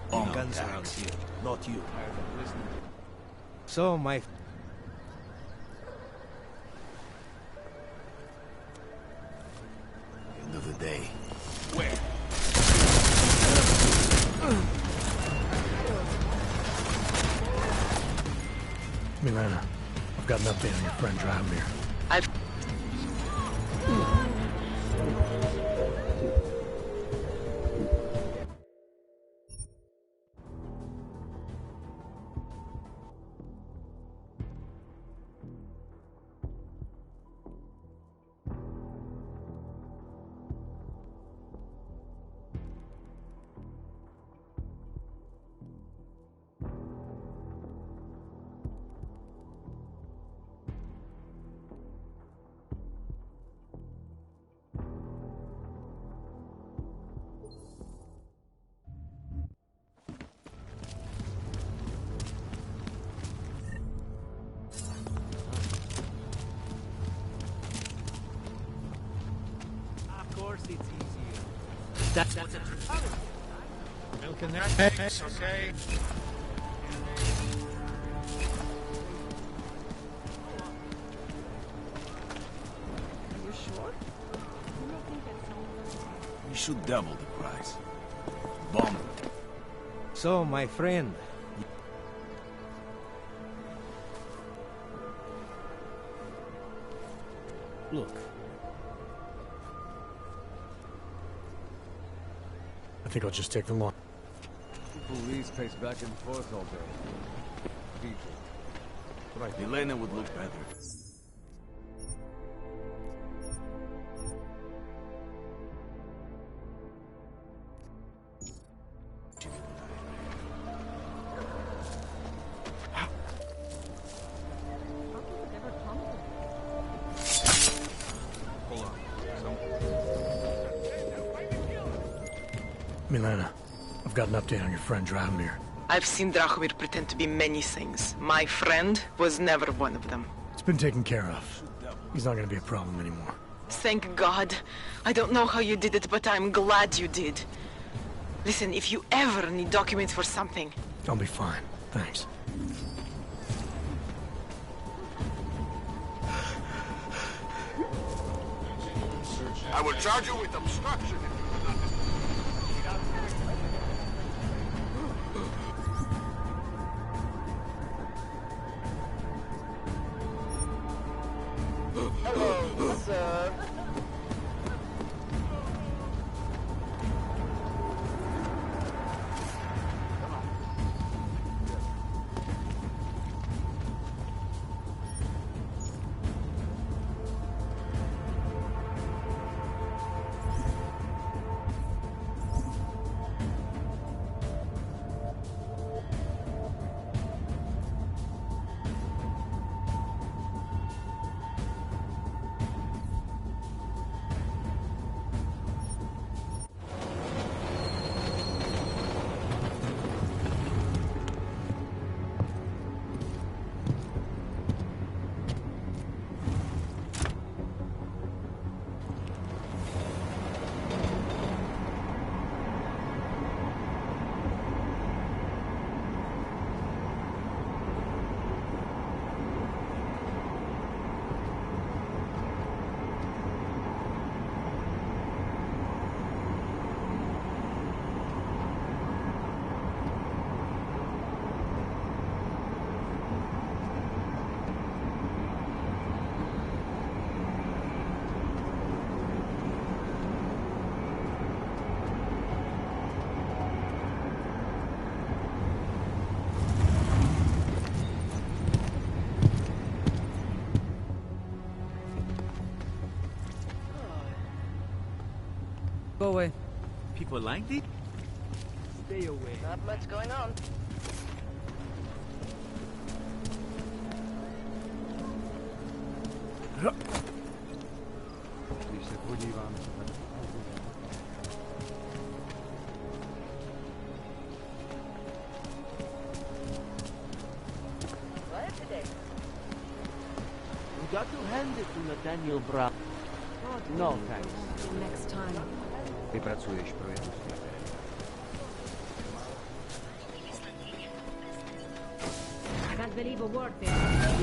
Speaker 3: Pointing guns around here, not you. So, my...
Speaker 21: End of the day.
Speaker 3: Where?
Speaker 2: Milena, I've got an update on your friend Drahomir.
Speaker 10: That's what's a...
Speaker 8: Milk in there? Eggs, okay.
Speaker 7: You sure?
Speaker 21: You should double the price. Bomb.
Speaker 3: So, my friend... Look.
Speaker 2: I think I'll just take the lawn.
Speaker 20: The police pace back and forth all day. People.
Speaker 21: Right. Elena would look better.
Speaker 2: Milena, I've got an update on your friend Drahomir.
Speaker 15: I've seen Drahomir pretend to be many things. My friend was never one of them.
Speaker 2: It's been taken care of. He's not gonna be a problem anymore.
Speaker 15: Thank God. I don't know how you did it, but I'm glad you did. Listen, if you ever need documents for something...
Speaker 2: I'll be fine. Thanks.
Speaker 21: I will charge you with obstruction if you do not...
Speaker 11: Hello, what's up?
Speaker 10: Go away. People like it?
Speaker 11: Stay away.
Speaker 1: Not much going on.
Speaker 5: You got to hand it to Nathaniel Brown. No, thanks.
Speaker 4: Next time.
Speaker 20: Ty pracuješ pro jednu z těch.
Speaker 4: I can't believe a word there.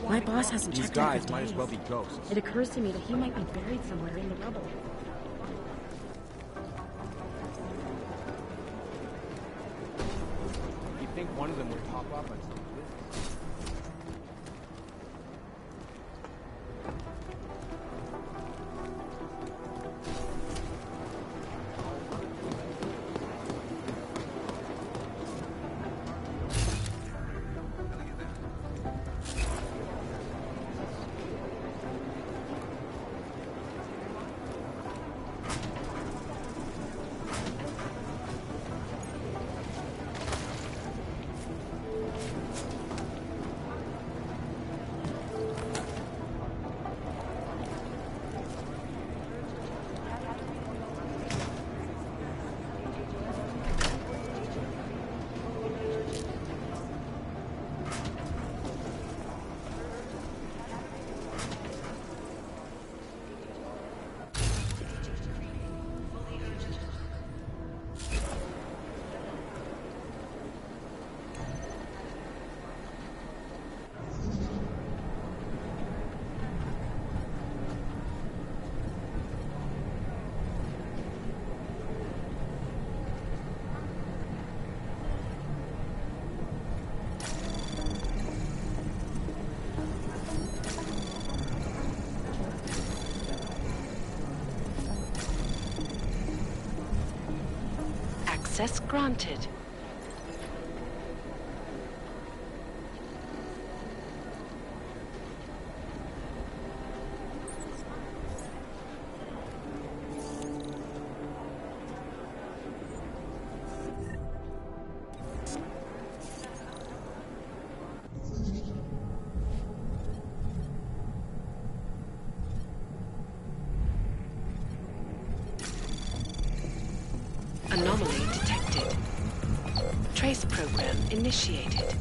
Speaker 13: My boss hasn't
Speaker 3: These
Speaker 13: checked in
Speaker 3: guys
Speaker 13: for
Speaker 3: might as
Speaker 13: days.
Speaker 3: well be ghosts.
Speaker 13: It occurs to me that he might be buried somewhere in the rubble.
Speaker 3: You'd think one of them would pop up on some business.
Speaker 9: Access granted. Anomaly detected. Trace program initiated.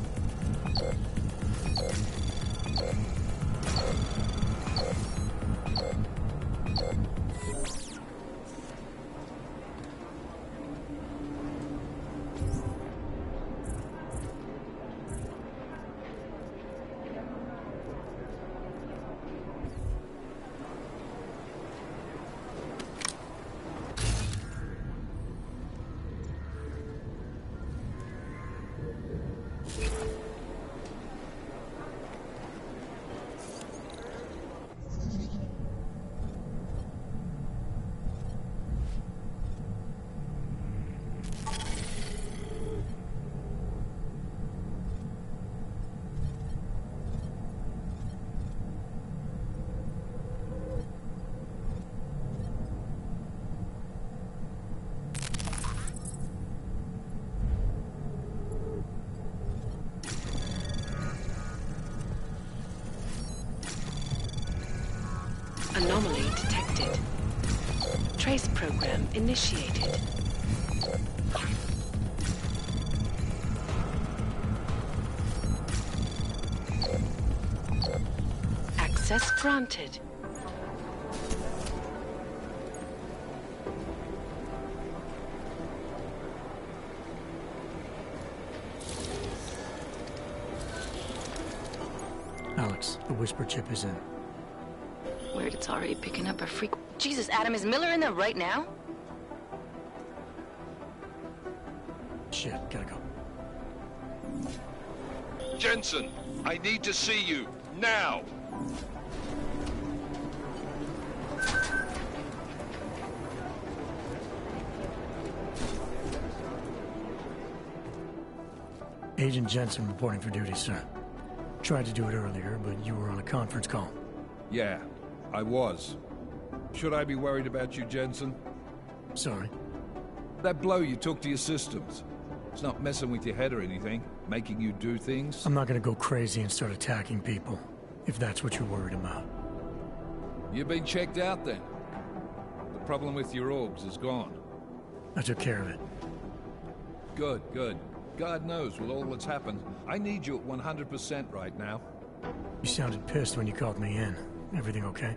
Speaker 9: Anomaly detected. Trace program initiated. Access granted.
Speaker 2: Alex, the whisper chip is in.
Speaker 16: Weird, it's already picking up a freak. Jesus, Adam, is Miller in there right now?
Speaker 2: Shit, gotta go.
Speaker 18: Jensen, I need to see you, now!
Speaker 2: Agent Jensen reporting for duty, sir. Tried to do it earlier, but you were on a conference call.
Speaker 22: Yeah, I was. Should I be worried about you, Jensen?
Speaker 2: Sorry.
Speaker 22: That blow you took to your systems. It's not messing with your head or anything, making you do things.
Speaker 2: I'm not gonna go crazy and start attacking people, if that's what you're worried about.
Speaker 22: You've been checked out then. The problem with your orbs is gone.
Speaker 2: I took care of it.
Speaker 22: Good, good. God knows with all that's happened, I need you at 100% right now.
Speaker 2: You sounded pissed when you called me in. Everything okay?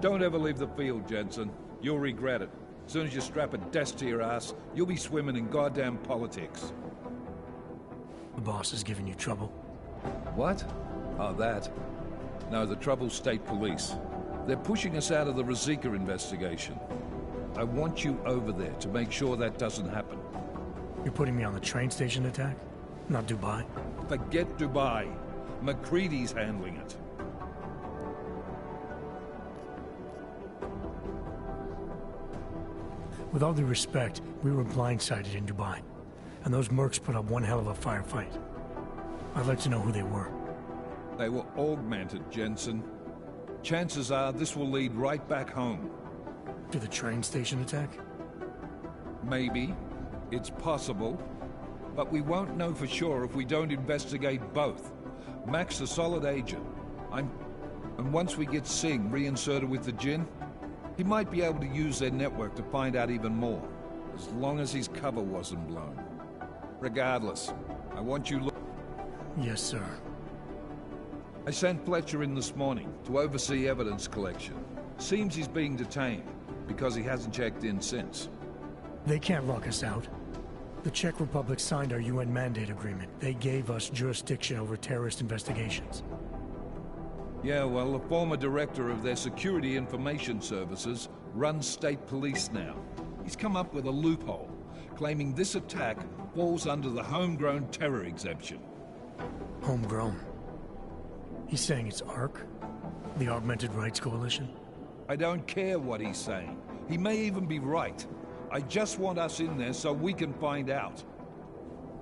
Speaker 22: Don't ever leave the field, Jensen. You'll regret it. As soon as you strap a desk to your ass, you'll be swimming in goddamn politics.
Speaker 2: The boss is giving you trouble.
Speaker 22: What? Oh, that. No, the trouble's state police. They're pushing us out of the Ruzicka investigation. I want you over there to make sure that doesn't happen.
Speaker 2: You're putting me on the train station attack? Not Dubai?
Speaker 22: Forget Dubai. McCready's handling it.
Speaker 2: With all due respect, we were blindsided in Dubai. And those mercs put up one hell of a firefight. I'd like to know who they were.
Speaker 22: They were augmented, Jensen. Chances are this will lead right back home.
Speaker 2: To the train station attack?
Speaker 22: Maybe. It's possible. But we won't know for sure if we don't investigate both. Mac's a solid agent. And once we get Singh reinserted with the Jinn, he might be able to use their network to find out even more. As long as his cover wasn't blown. Regardless, I want you...
Speaker 2: Yes, sir.
Speaker 22: I sent Fletcher in this morning to oversee evidence collection. Seems he's being detained, because he hasn't checked in since.
Speaker 2: They can't lock us out. The Czech Republic signed our UN mandate agreement. They gave us jurisdiction over terrorist investigations.
Speaker 22: Yeah, well, the former director of their security information services runs state police now. He's come up with a loophole, claiming this attack falls under the homegrown terror exemption.
Speaker 2: Homegrown? He's saying it's ARC? The Augmented Rights Coalition?
Speaker 22: I don't care what he's saying. He may even be right. I just want us in there so we can find out.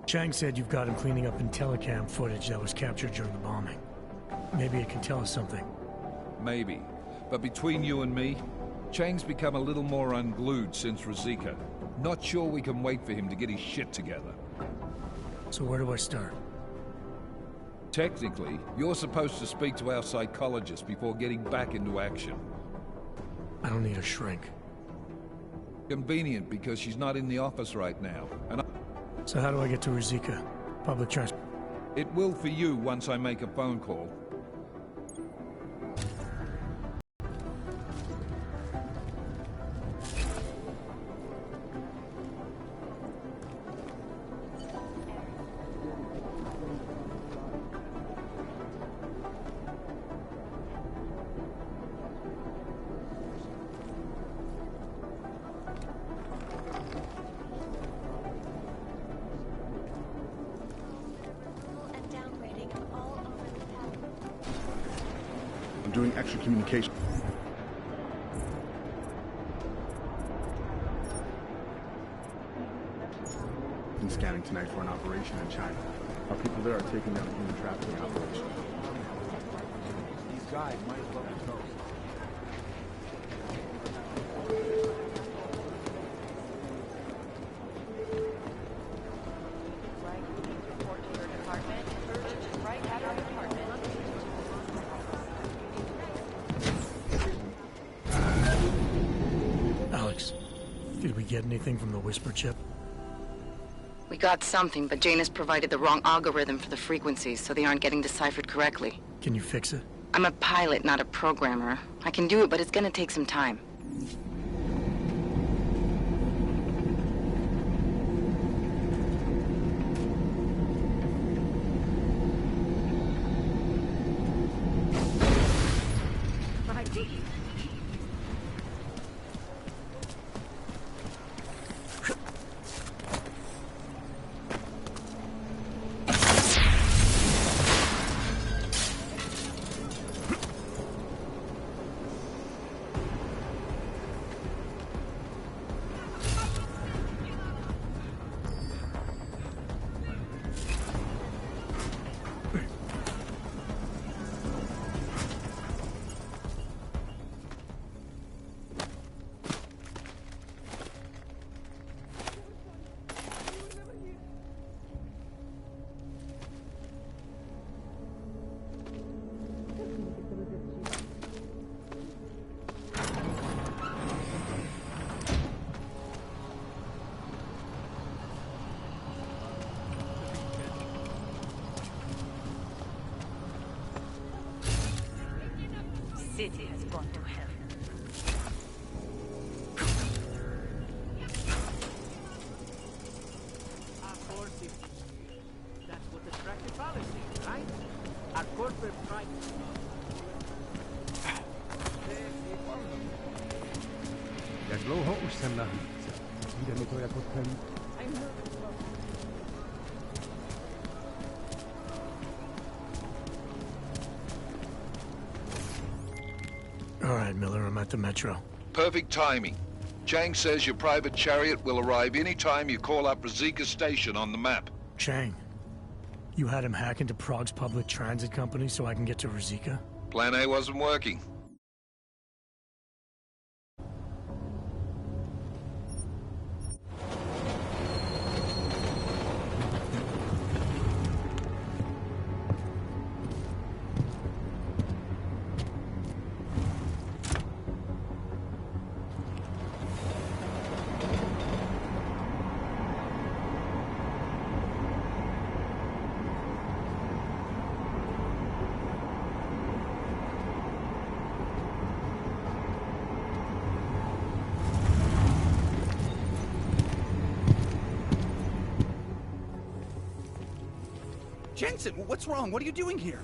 Speaker 2: Chang said you've got him cleaning up Intellicam footage that was captured during the bombing. Maybe it can tell us something.
Speaker 22: Maybe. But between you and me, Chang's become a little more unglued since Ruzicka. Not sure we can wait for him to get his shit together.
Speaker 2: So where do I start?
Speaker 22: Technically, you're supposed to speak to our psychologist before getting back into action.
Speaker 2: I don't need a shrink.
Speaker 22: Convenient, because she's not in the office right now, and
Speaker 2: So how do I get to Ruzicka? Public transport?
Speaker 22: It will for you once I make a phone call.
Speaker 6: Doing extra communication. Been scanning tonight for an operation in China. Our people there are taking down a human trafficking operation.
Speaker 3: These guys might as well be toast.
Speaker 2: Did we get anything from the Whisper chip?
Speaker 16: We got something, but Jane has provided the wrong algorithm for the frequencies, so they aren't getting deciphered correctly.
Speaker 2: Can you fix it?
Speaker 16: I'm a pilot, not a programmer. I can do it, but it's gonna take some time.
Speaker 1: City has gone to hell.
Speaker 17: Of course, that's what attractive policy, right? Our corporate pride.
Speaker 20: Jak dlouho už jsem na hlídce? Přijde mi to jako ten...
Speaker 2: All right, Miller, I'm at the Metro.
Speaker 22: Perfect timing. Chang says your private chariot will arrive any time you call up Rosika Station on the map.
Speaker 2: Chang, you had him hack into Prague's public transit company so I can get to Rosika?
Speaker 22: Plan A wasn't working.
Speaker 17: Jensen, what's wrong? What are you doing here?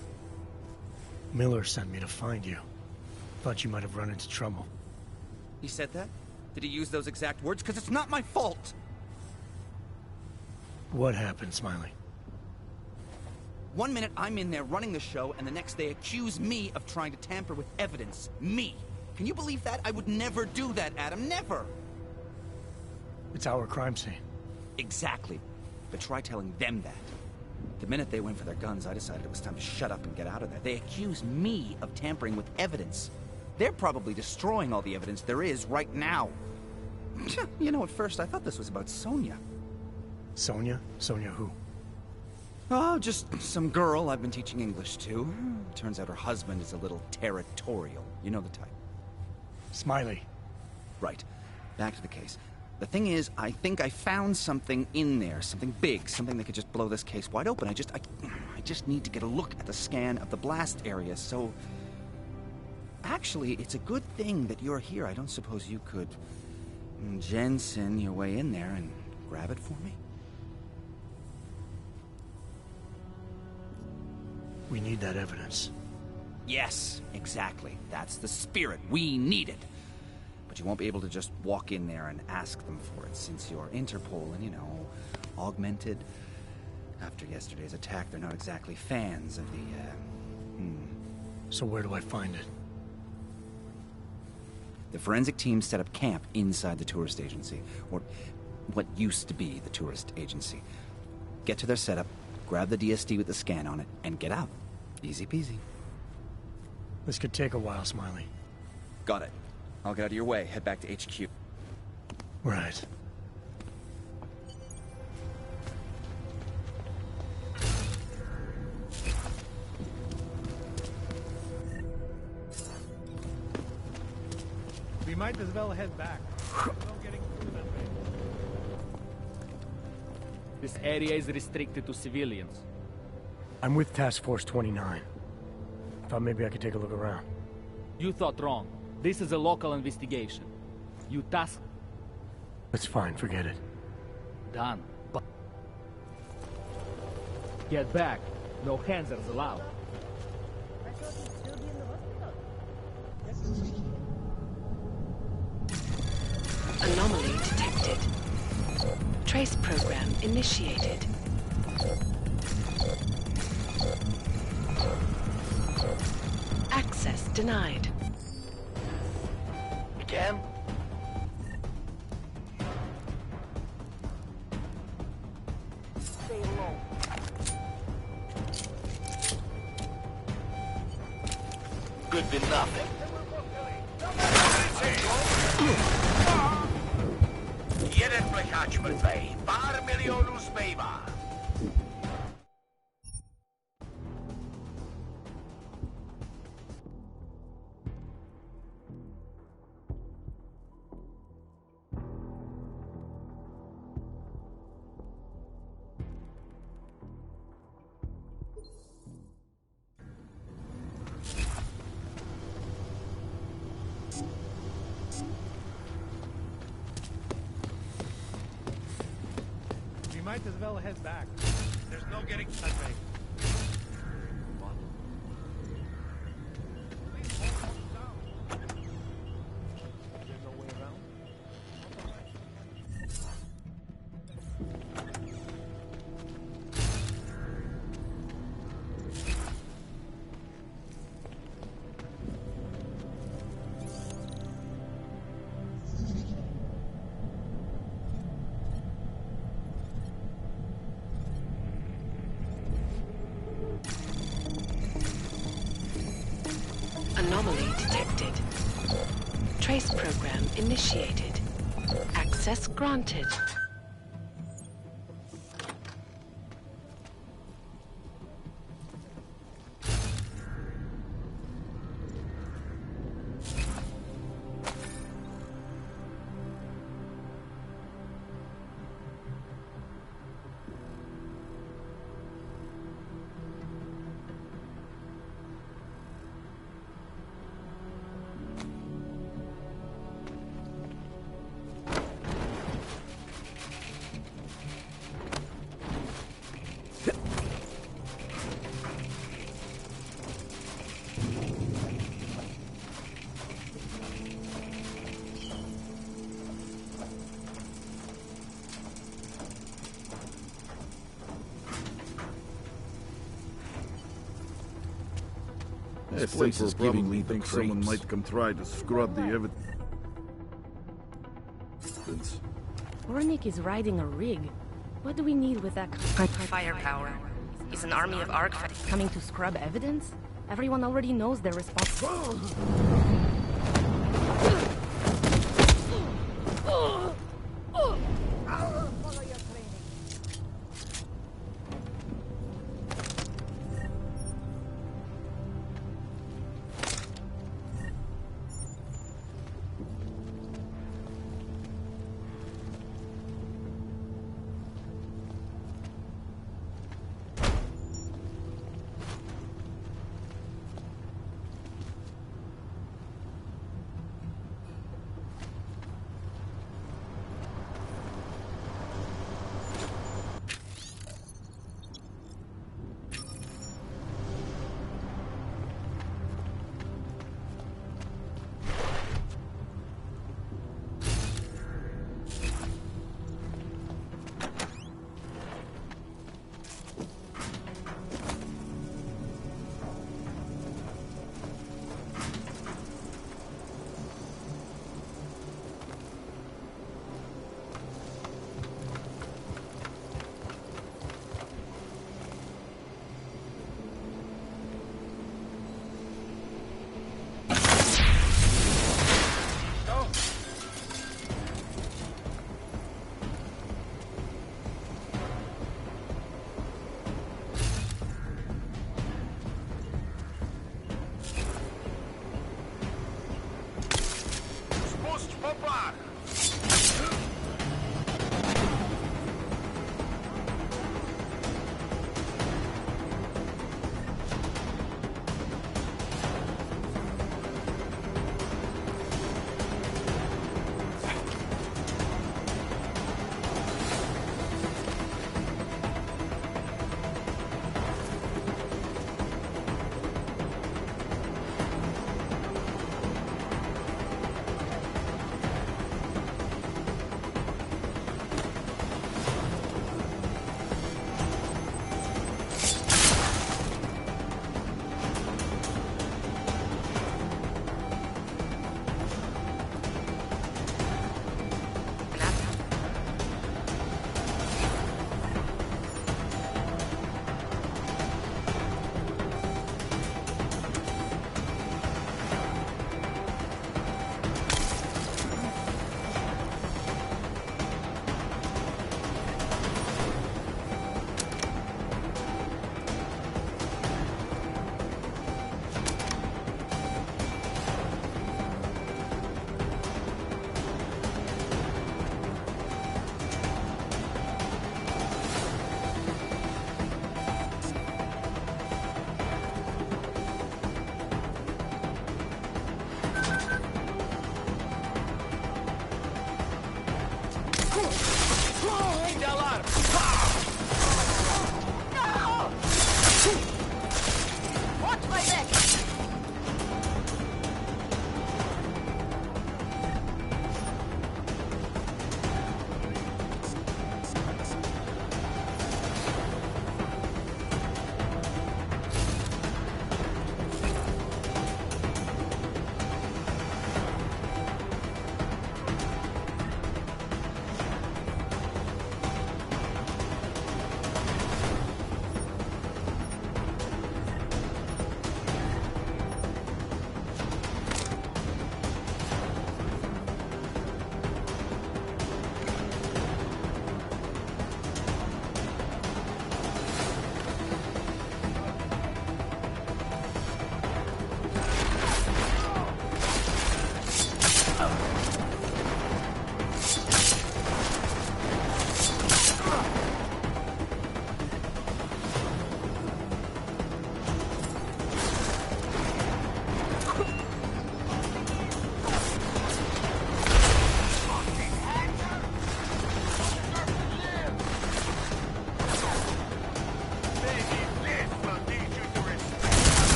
Speaker 2: Miller sent me to find you. Thought you might have run into trouble.
Speaker 17: He said that? Did he use those exact words? Because it's not my fault!
Speaker 2: What happened, Smiley?
Speaker 17: One minute I'm in there running the show, and the next they accuse me of trying to tamper with evidence. Me! Can you believe that? I would never do that, Adam. Never!
Speaker 2: It's our crime scene.
Speaker 17: Exactly. But try telling them that. The minute they went for their guns, I decided it was time to shut up and get out of there. They accuse me of tampering with evidence. They're probably destroying all the evidence there is right now. You know, at first I thought this was about Sonia.
Speaker 2: Sonia? Sonia who?
Speaker 17: Oh, just some girl I've been teaching English to. Turns out her husband is a little territorial. You know the type.
Speaker 2: Smiley.
Speaker 17: Right. Back to the case. The thing is, I think I found something in there, something big, something that could just blow this case wide open. I just need to get a look at the scan of the blast area, so... Actually, it's a good thing that you're here. I don't suppose you could... Jensen your way in there and grab it for me?
Speaker 2: We need that evidence.
Speaker 17: Yes, exactly. That's the spirit. We need it. But you won't be able to just walk in there and ask them for it, since you're Interpol and, you know, augmented. After yesterday's attack, they're not exactly fans of the,
Speaker 2: So where do I find it?
Speaker 17: The forensic team set up camp inside the tourist agency, or what used to be the tourist agency. Get to their setup, grab the DSD with the scan on it, and get out. Easy peasy.
Speaker 2: This could take a while, Smiley.
Speaker 17: Got it. I'll get out of your way, head back to HQ.
Speaker 2: Right.
Speaker 8: We might as well head back. There's no getting through that way.
Speaker 5: This area is restricted to civilians.
Speaker 2: I'm with Task Force 29. Thought maybe I could take a look around.
Speaker 5: You thought wrong. This is a local investigation. You task...
Speaker 2: It's fine, forget it.
Speaker 5: Done. But... Get back. No hands-ons allowed.
Speaker 9: Anomaly detected. Trace program initiated. Access denied.
Speaker 21: Again? Stay low. Good for nothing. Jeden plecháč mrtvej. Pár milionů zbývá.
Speaker 8: Might as well head back. There's no getting that way.
Speaker 9: Anomaly detected. Trace program initiated. Access granted.
Speaker 14: This
Speaker 6: I
Speaker 14: place
Speaker 6: think
Speaker 14: is
Speaker 6: we're
Speaker 14: giving
Speaker 6: probably
Speaker 14: me the
Speaker 6: think someone
Speaker 14: creeps.
Speaker 6: might come try to scrub the evidence.
Speaker 13: Ornik is riding a rig. What do we need with that
Speaker 12: Firepower. He's an army of arc
Speaker 13: coming to scrub evidence? Everyone already knows they're responsible.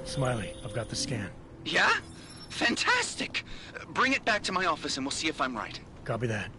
Speaker 2: Smiley, I've got the scan.
Speaker 17: Yeah? Fantastic! Bring it back to my office and we'll see if I'm right.
Speaker 2: Copy that.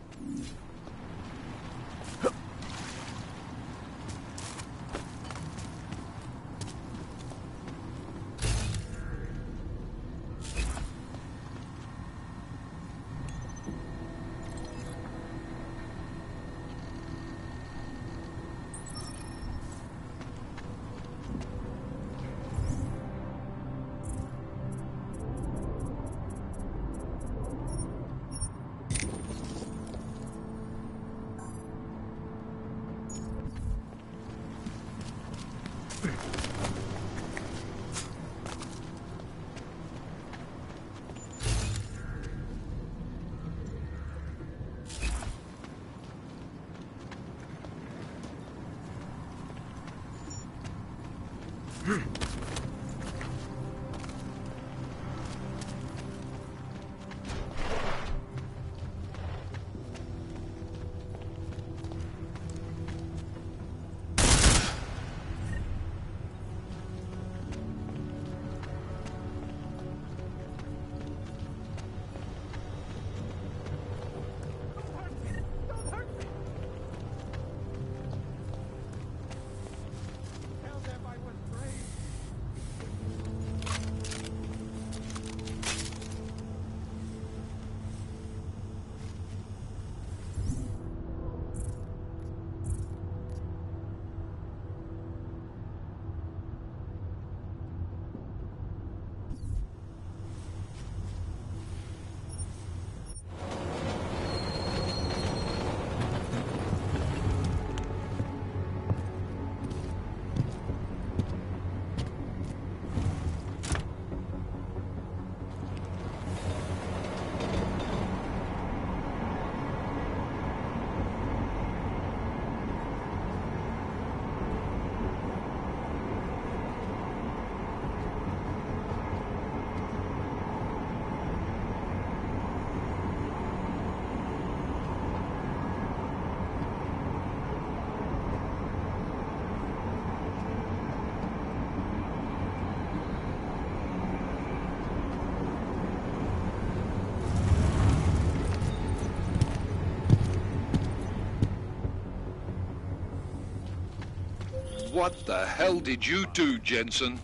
Speaker 22: What the hell did you do, Jensen?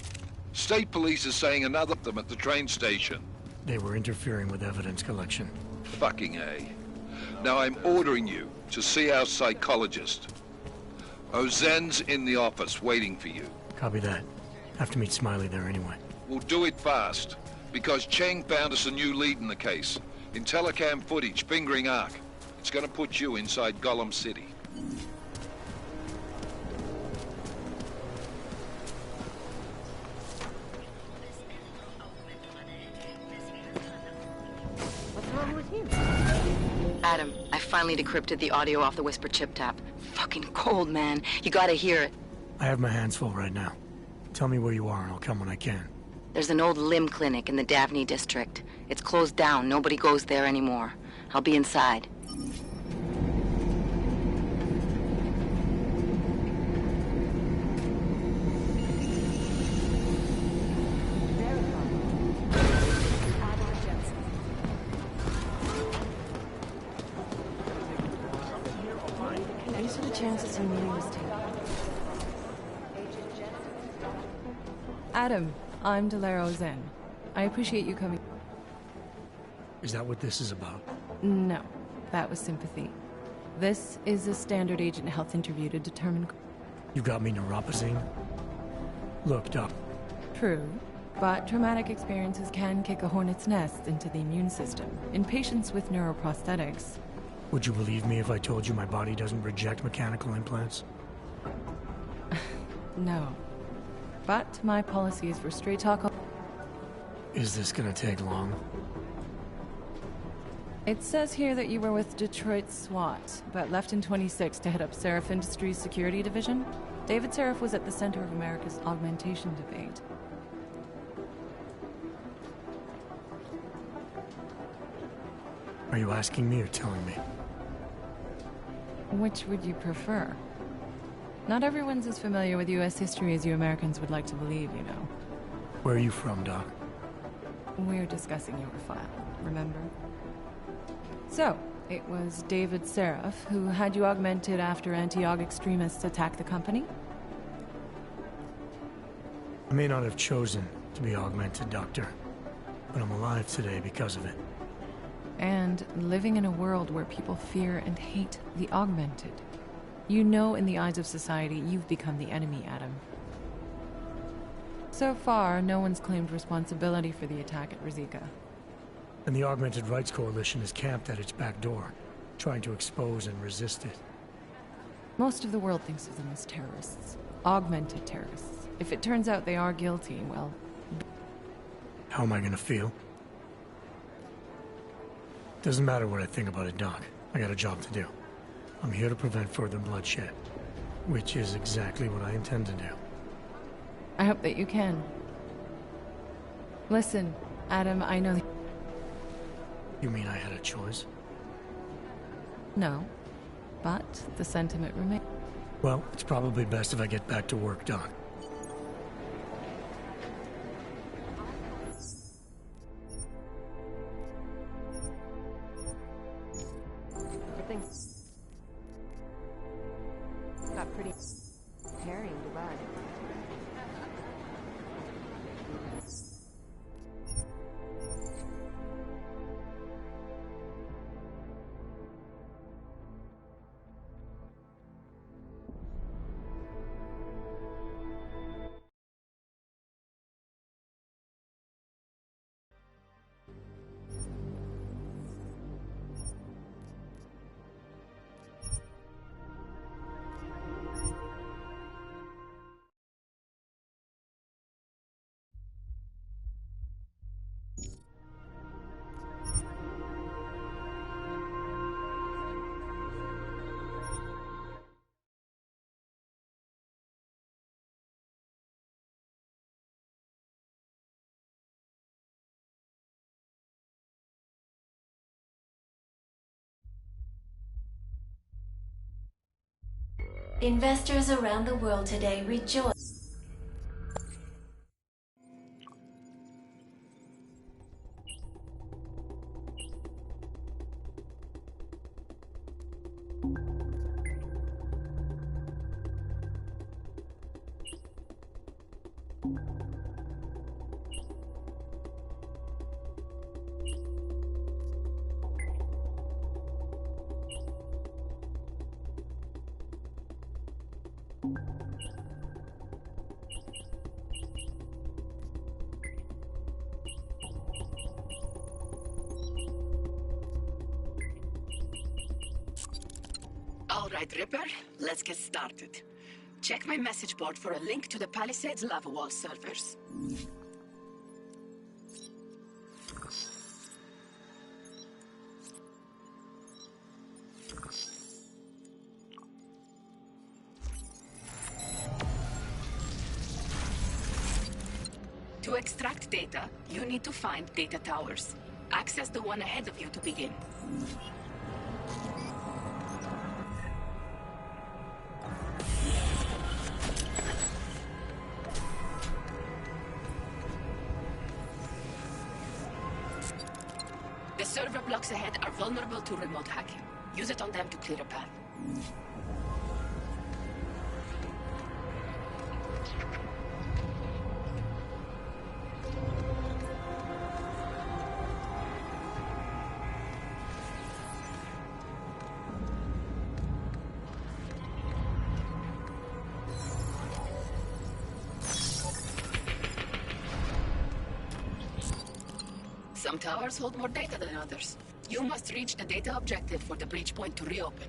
Speaker 22: State police is saying another of them at the train station.
Speaker 2: They were interfering with evidence collection.
Speaker 22: Fucking A. Now I'm ordering you to see our psychologist. Ozen's in the office waiting for you.
Speaker 2: Copy that. Have to meet Smiley there anyway.
Speaker 22: We'll do it fast, because Cheng found us a new lead in the case. In telecam footage fingering Ark. It's gonna put you inside Gollum City.
Speaker 16: Adam, I finally decrypted the audio off the Whisper chip tap. Fucking cold, man. You gotta hear it.
Speaker 2: I have my hands full right now. Tell me where you are and I'll come when I can.
Speaker 16: There's an old limb clinic in the Davney district. It's closed down. Nobody goes there anymore. I'll be inside.
Speaker 13: These are the chances your meeting was taken.
Speaker 7: Adam, I'm Delaro Zen. I appreciate you coming.
Speaker 2: Is that what this is about?
Speaker 7: No, that was sympathy. This is a standard agent health interview to determine...
Speaker 2: You got me neuropazine? Look, Doc.
Speaker 7: True, but traumatic experiences can kick a hornet's nest into the immune system. In patients with neuroprosthetics...
Speaker 2: Would you believe me if I told you my body doesn't reject mechanical implants?
Speaker 7: No. But my policy is for straight talk...
Speaker 2: Is this gonna take long?
Speaker 7: It says here that you were with Detroit SWAT, but left in 26 to head up Seraph Industries' security division. David Seraph was at the center of America's augmentation debate.
Speaker 2: Are you asking me or telling me?
Speaker 7: Which would you prefer? Not everyone's as familiar with U.S. history as you Americans would like to believe, you know.
Speaker 2: Where are you from, Doc?
Speaker 7: We're discussing your file, remember? So, it was David Seraph who had you augmented after anti-aug extremists attacked the company?
Speaker 2: I may not have chosen to be augmented, Doctor, but I'm alive today because of it.
Speaker 7: And living in a world where people fear and hate the augmented. You know in the eyes of society you've become the enemy, Adam. So far, no one's claimed responsibility for the attack at Rizika.
Speaker 2: And the Augmented Rights Coalition is camped at its back door, trying to expose and resist it.
Speaker 7: Most of the world thinks of them as terrorists. Augmented terrorists. If it turns out they are guilty, well...
Speaker 2: How am I gonna feel? Doesn't matter what I think about it, Doc. I got a job to do. I'm here to prevent further bloodshed, which is exactly what I intend to do.
Speaker 7: I hope that you can. Listen, Adam, I know...
Speaker 2: You mean I had a choice?
Speaker 7: No, but the sentiment remains.
Speaker 2: Well, it's probably best if I get back to work, Doc.
Speaker 1: Everything's got pretty hairy in Dubai.
Speaker 15: Investors around the world today rejoice.
Speaker 19: All right, Ripper, let's get started. Check my message board for a link to the Palisades lava wall servers. To extract data, you need to find data towers. Access the one ahead of you to begin. The server blocks ahead are vulnerable to remote hacking. Use it on them to clear a path. Some towers hold more data than others. You must reach the data objective for the breach point to reopen.